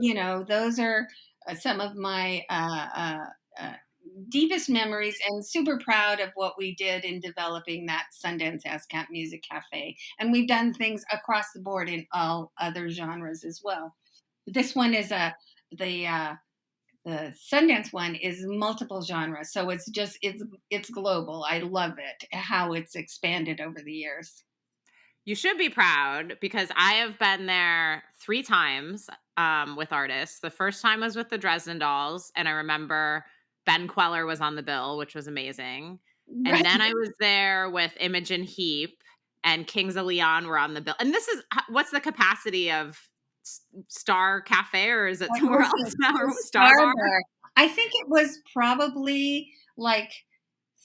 those are some of my deepest memories, and super proud of what we did in developing that Sundance ASCAP Music Cafe. And we've done things across the board in all other genres as well. This one is the Sundance one is multiple genres, so it's global. I love it how it's expanded over the years. You should be proud because I have been there 3 times with artists. The first time was with the Dresden Dolls, and I remember Ben Queller was on the bill, which was amazing. And Right. then I was there with Imogen Heap and Kings of Leon were on the bill. And this is what's the capacity of Star Cafe, or is it It somewhere was else now? a Star Star Bar? Bar. I think it was probably like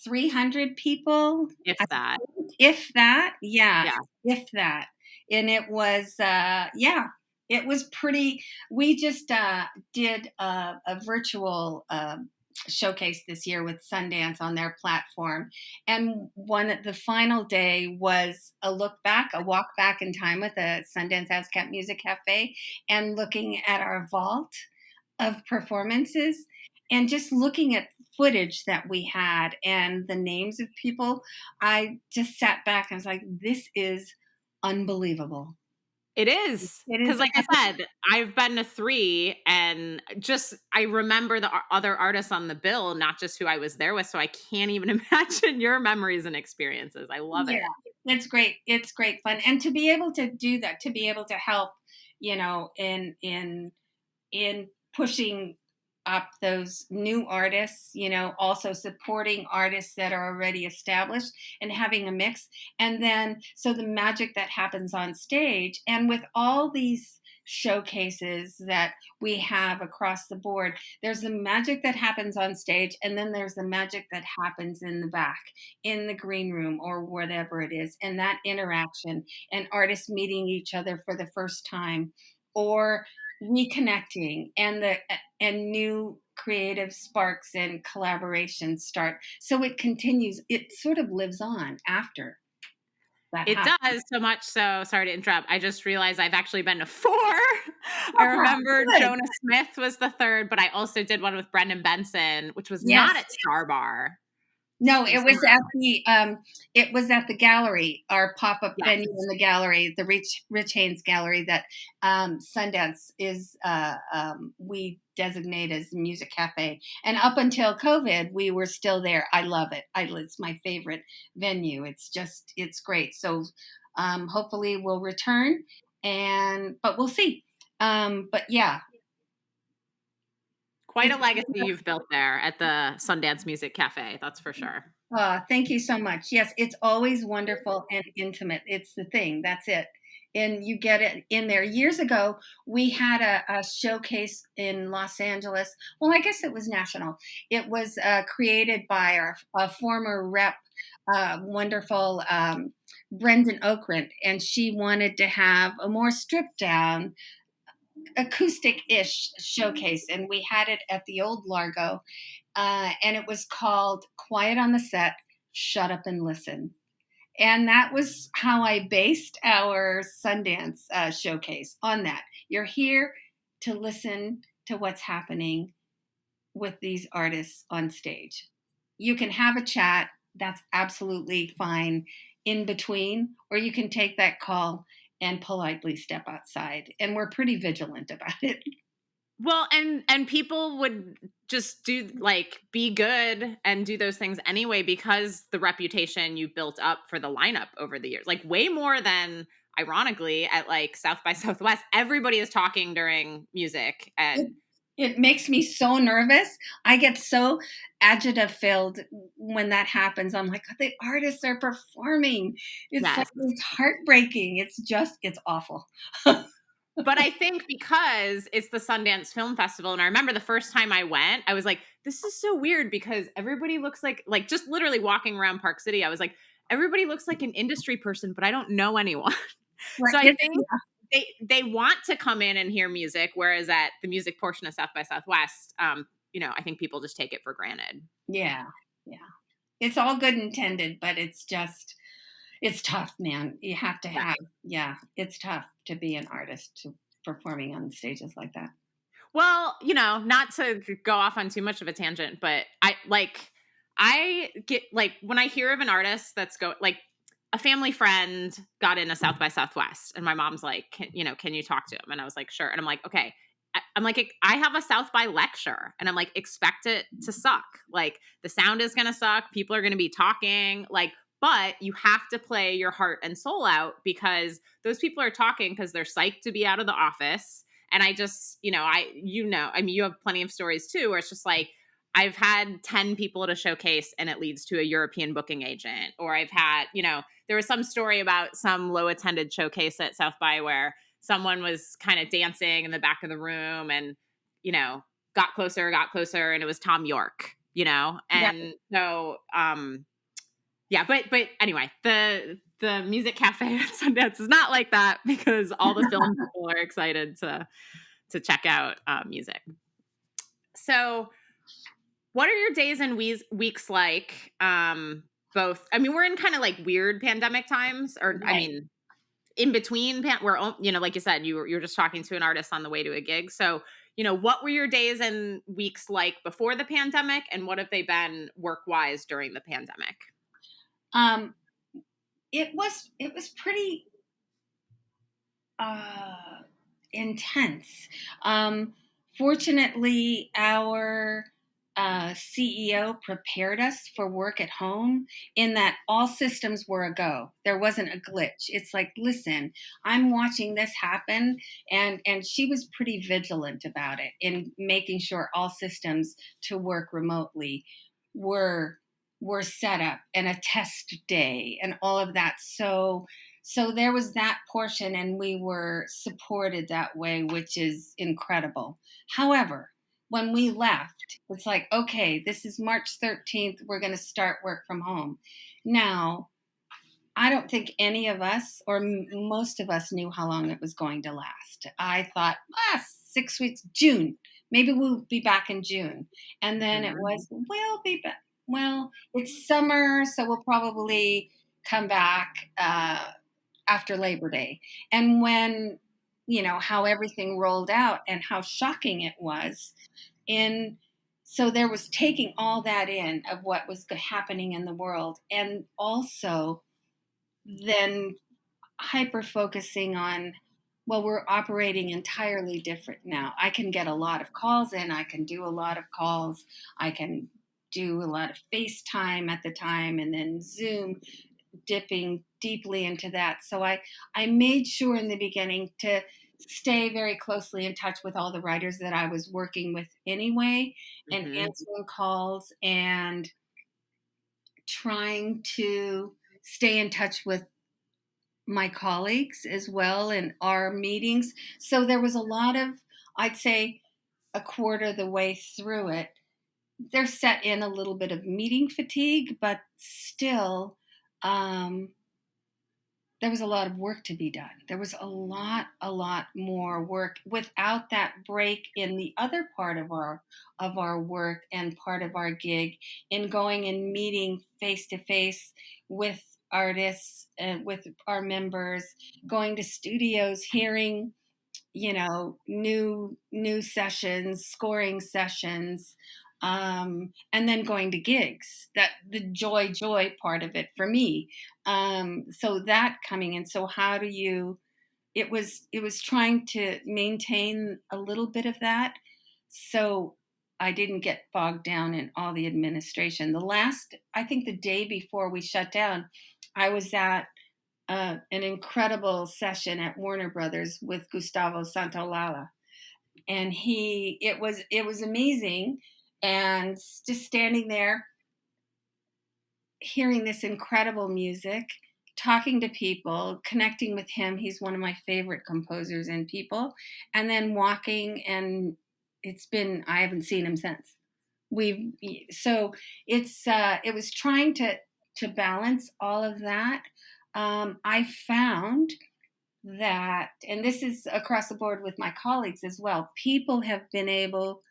300 people, If I that. think, if that. Yeah, Yeah. if that. And it was, yeah, it was pretty. We just did a virtual showcase this year with Sundance on their platform. And the final day was a look back, a walk back in time with the Sundance Ascap Music Cafe and looking at our vault of performances and just looking at footage that we had and the names of people. I just sat back and was like, this is unbelievable. It is, It because is. like I said, I've been to 3 and just I remember the other artists on the bill, not just who I was there with, so I can't even imagine your memories and experiences. I love Yeah, it. it's great. It's great fun. And to be able to do that, to be able to help, in pushing up those new artists, also supporting artists that are already established and having a mix. And then, so the magic that happens on stage, and with all these showcases that we have across the board, there's the magic that happens on stage, and then there's the magic that happens in the back, in the green room, or whatever it is, and that interaction, and artists meeting each other for the first time, or reconnecting, and new creative sparks and collaborations start. So it continues. It sort of lives on after that It happens. does, so much so sorry to interrupt, I just realized I've actually been to 4. I Ah, remember good. Jonah Smith was the 3rd, but I also did one with Brendan Benson, which was Yes. not at Star Bar. No, It was it was somewhere at else. the gallery, our pop-up venue Yes. in the gallery, the Rich Haynes Gallery that Sundance is we designate as music cafe. And up until COVID, we were still there. I love it. It's my favorite venue. It's great. So hopefully we'll return, but we'll see. But yeah, Quite a it's legacy you've built there at the Sundance Music Cafe, that's for sure. Thank you so much. Yes, it's always wonderful and intimate. It's the thing. That's it. And you get it in there. Years ago, we had a showcase in Los Angeles. Well, I guess it was national. It was created by our former rep, wonderful Brendan Okrent, and she wanted to have a more stripped down, acoustic-ish showcase, and we had it at the old Largo, and it was called Quiet on the Set, Shut Up and Listen. And that was how I based our Sundance showcase on that. You're here to listen to what's happening with these artists on stage. You can have a chat, that's absolutely fine in between, or you can take that call and politely step outside. And we're pretty vigilant about it. Well, and people would just do like be good and do those things anyway because the reputation you built up for the lineup over the years, like way more than ironically at like South by Southwest, everybody is talking during music It, and it makes me so nervous. I get so agita filled when that happens. I'm like, the artists are performing. yes. It's heartbreaking. It's awful. But I think because it's the Sundance Film Festival, and I remember the first time I went, I was like, this is so weird because everybody looks like just literally walking around Park City, I was like, everybody looks like an industry person, but I don't know anyone. Right. So I think they want to come in and hear music, whereas at the music portion of South by Southwest, I think people just take it for granted. Yeah. Yeah. It's all good intended, but it's tough, man. You have to Yeah. have, yeah, it's tough to be an artist performing on stages like that. Well, not to go off on too much of a tangent, but I get like when I hear of an artist that's like a family friend got into South by Southwest and my mom's like, can you talk to him? And I was like, sure. And I'm like, okay. I'm like, I have a South by lecture and I'm like, expect it to suck. Like the sound is going to suck. People are going to be talking. Like but you have to play your heart and soul out because those people are talking because they're psyched to be out of the office. And I just, I mean, you have plenty of stories too, where it's just like, I've had 10 people at a showcase and it leads to a European booking agent. Or I've had, there was some story about some low attended showcase at South by where someone was kind of dancing in the back of the room and, got closer, and it was Tom York, Right. And so, yeah, but anyway, the music cafe at Sundance is not like that because all the film people are excited to check out music. So, what are your days and weeks like? Both, I mean, we're in kind of like weird pandemic times, or I Right. mean, in between, where like you said, you're just talking to an artist on the way to a gig. So, what were your days and weeks like before the pandemic, and what have they been work wise during the pandemic? Um, it was pretty uh, intense. Fortunately, our CEO prepared us for work at home in that all systems were a go. There wasn't a glitch. It's like, listen, I'm watching this happen, and she was pretty vigilant about it in making sure all systems to work remotely were were set up and a test day and all of that. So there was that portion, and we were supported that way, which is incredible. However, when we left, it's like, okay, this is March 13th. We're going to start work from home. Now, I don't think any of us, or most of us, knew how long it was going to last. I thought, 6 weeks, June. Maybe we'll be back in June. And then it Mhm. was, we'll be back. Well, it's summer, so we'll probably come back after Labor Day. And when, how everything rolled out and how shocking it was in so there was taking all that in of what was happening in the world, and also then hyper focusing on, well, we're operating entirely different now. I can get a lot of calls in, I can do a lot of calls, I can do a lot of FaceTime at the time, and then Zoom, dipping deeply into that. So I made sure in the beginning to stay very closely in touch with all the writers that I was working with anyway, and Mhm. answering calls and trying to stay in touch with my colleagues as well in our meetings. So there was a lot of, I'd say, a quarter of the way through it, they're set in a little bit of meeting fatigue, but still, um, there was a lot of work to be done. There was a lot more work without that break in the other part of our work and part of our gig in going and meeting face to face with artists and with our members, going to studios, hearing new sessions, scoring sessions, and then going to gigs. That the joy part of it for me. So that coming in. So how do you? It was trying to maintain a little bit of that, so I didn't get bogged down in all the administration. I think the day before we shut down, I was at an incredible session at Warner Brothers with Gustavo Santaolalla, and it was amazing, and just standing there, hearing this incredible music, talking to people, connecting with him. He's one of my favorite composers and people, and then walking, and I haven't seen him since. We've so it was trying to balance all of that. I found that, and this is across the board with my colleagues as well, people have been able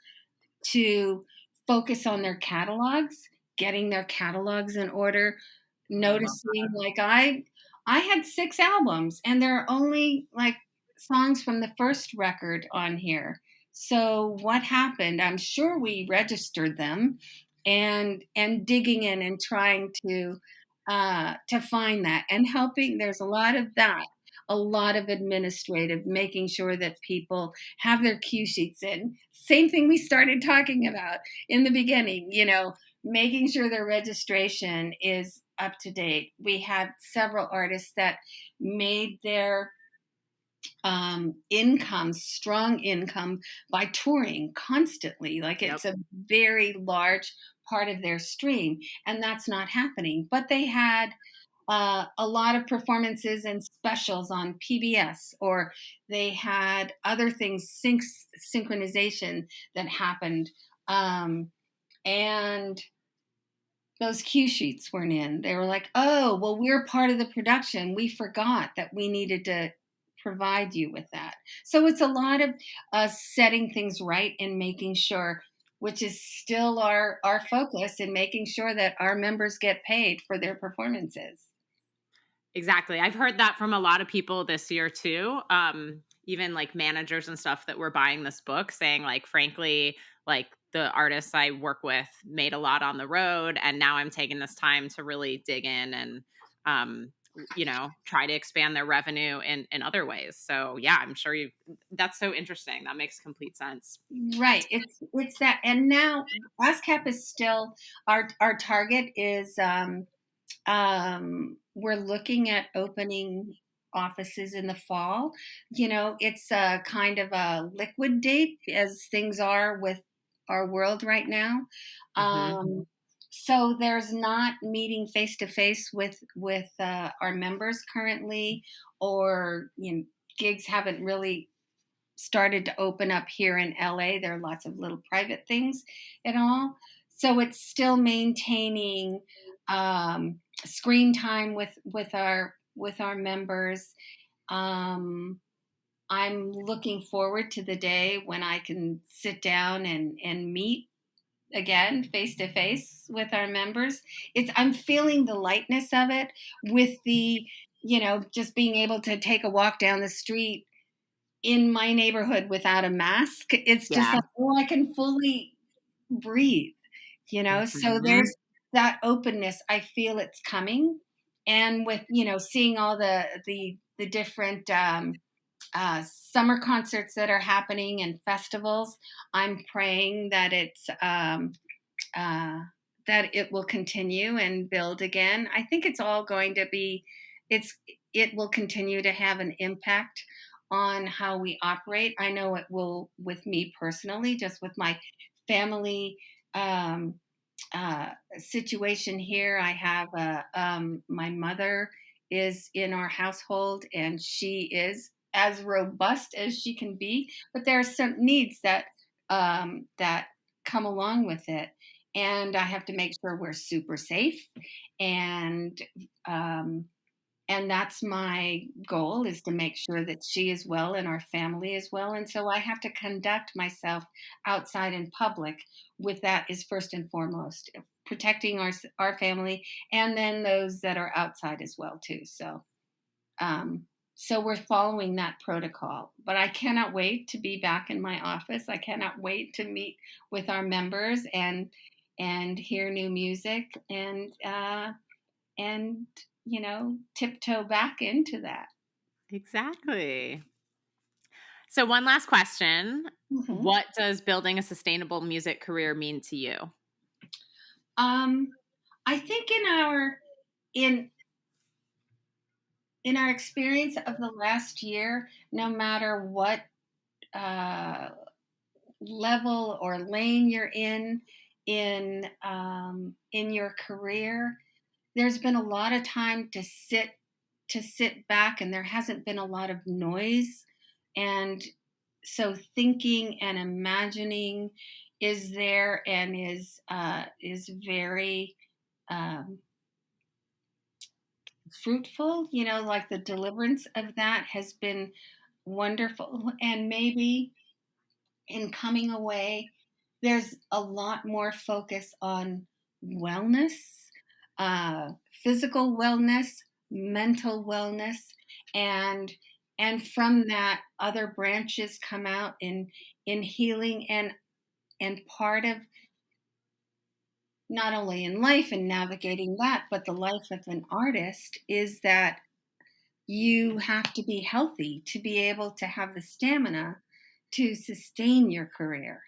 to focus on their catalogs, getting their catalogs in order, I love noticing, like, I had 6 albums and there are only like songs from the first record on here. So what happened? I'm sure we registered them, and digging in and trying to find that and helping. There's a lot of that, a lot of administrative, making sure that people have their cue sheets in. Same thing we started talking about in the beginning, making sure their registration is up to date. We had several artists that made their income, strong income, by touring constantly. Like Yep. it's a very large part of their stream, and that's not happening. But they had a lot of performances and specials on PBS, or they had other things, synchronization that happened. And those cue sheets weren't in. They were like, oh, well, we're part of the production. We forgot that we needed to provide you with that. So it's a lot of setting things right and making sure, which is still our focus, in making sure that our members get paid for their performances. Exactly. I've heard that from a lot of people this year too. Even like managers and stuff that were buying this book saying like, frankly, like the artists I work with made a lot on the road, and now I'm taking this time to really dig in and try to expand their revenue in other ways. So yeah, I'm sure you that's so interesting. That makes complete sense. Right. It's that, and now ASCAP is still our target is we're looking at opening offices in the fall. It's a kind of a liquid date as things are with our world right now. Hmm. So there's not meeting face to face with our members currently, or gigs haven't really started to open up here in LA. There are lots of little private things and all. So it's still maintaining screen time with our members. Um, I'm looking forward to the day when I can sit down and meet again face to face with our members. I'm feeling the lightness of it, with the just being able to take a walk down the street in my neighborhood without a mask. It's just Yeah. like, oh, I can fully breathe, so Hmm. there's that openness. I feel it's coming. And with, seeing all the different summer concerts that are happening and festivals, I'm praying that uh, it will continue and build again. I think it's all going to be, it's it will continue to have an impact on how we operate. I know it will with me personally, just with my family um, situation here. I have my mother is in our household, and she is as robust as she can be, but there are some needs that come along with it, and I have to make sure we're super safe. And um, and that's my goal, is to make sure that she is well and our family is well. And so I have to conduct myself outside in public with that, is first and foremost protecting our family, and then those that are outside as well too. Um, so we're following that protocol, but I cannot wait to be back in my office. I cannot wait to meet with our members and hear new music, and tiptoe back into that. Exactly. So one last question. Mhm. What does building a sustainable music career mean to you? Um, I think in in our experience of the last year, no matter what uh, level or lane you're in your career, there's been a lot of time to sit back, and there hasn't been a lot of noise. And so thinking and imagining is there, and is very um, fruitful. Like the deliverance of that has been wonderful. And maybe in coming away, there's a lot more focus on wellness, uh, physical wellness, mental wellness, and and from that, other branches come out in healing. And part of, not only in life and navigating that, but the life of an artist, is that you have to be healthy to be able to have the stamina to sustain your career.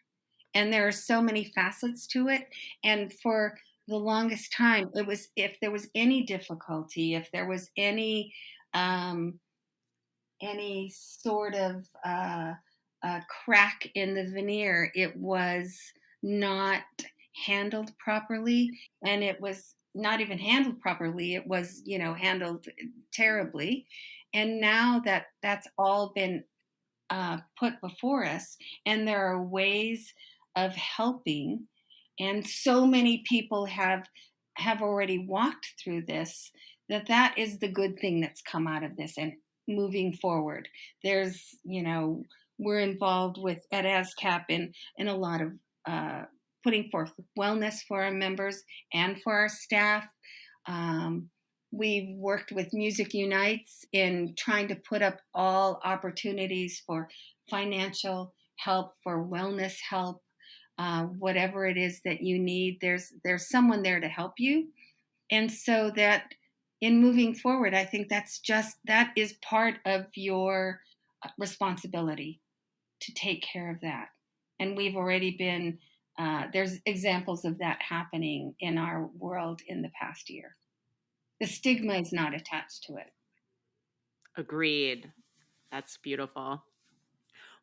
And there are so many facets to it. And for the longest time, it was, if there was any difficulty, if there was um, any sort of crack in the veneer, it was not handled properly, and it was not even handled properly. It was, handled terribly. And now that that's all been put before us, and there are ways of helping, and so many people have already walked through this, that is the good thing that's come out of this. And moving forward, there's, we're involved with at ASCAP in a lot of putting forth wellness for our members and for our staff. We've worked with Music Unites in trying to put up all opportunities for financial help, for wellness help, whatever it is that you need. There's someone there to help you, and so that in moving forward, I think that is part of your responsibility to take care of that. And we've already been there's examples of that happening in our world in the past year. The stigma is not attached to it. Agreed. That's beautiful.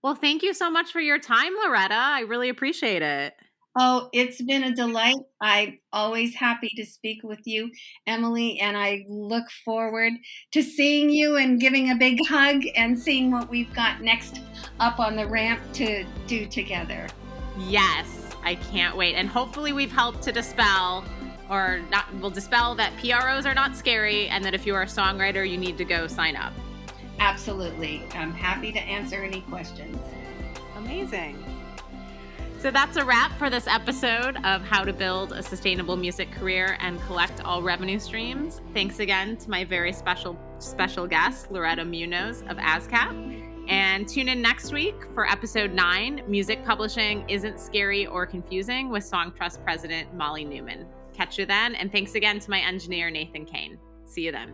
Well, thank you so much for your time, Loretta. I really appreciate it. Oh, it's been a delight. I'm always happy to speak with you, Emily, and I look forward to seeing you and giving a big hug and seeing what we've got next up on the ramp to do together. Yes, I can't wait. And hopefully we've helped to dispel that P.R.Os are not scary, and that if you are a songwriter, you need to go sign up. Absolutely. I'm happy to answer any questions. Amazing. So that's a wrap for this episode of How to Build a Sustainable Music Career and Collect All Revenue Streams. Thanks again to my very special guest, Loretta Muñoz of ASCAP. And tune in next week for episode 9, Music Publishing Isn't Scary or Confusing, with Song Trust President Molly Newman. Catch you then, and thanks again to my engineer, Nathan Kane. See you then.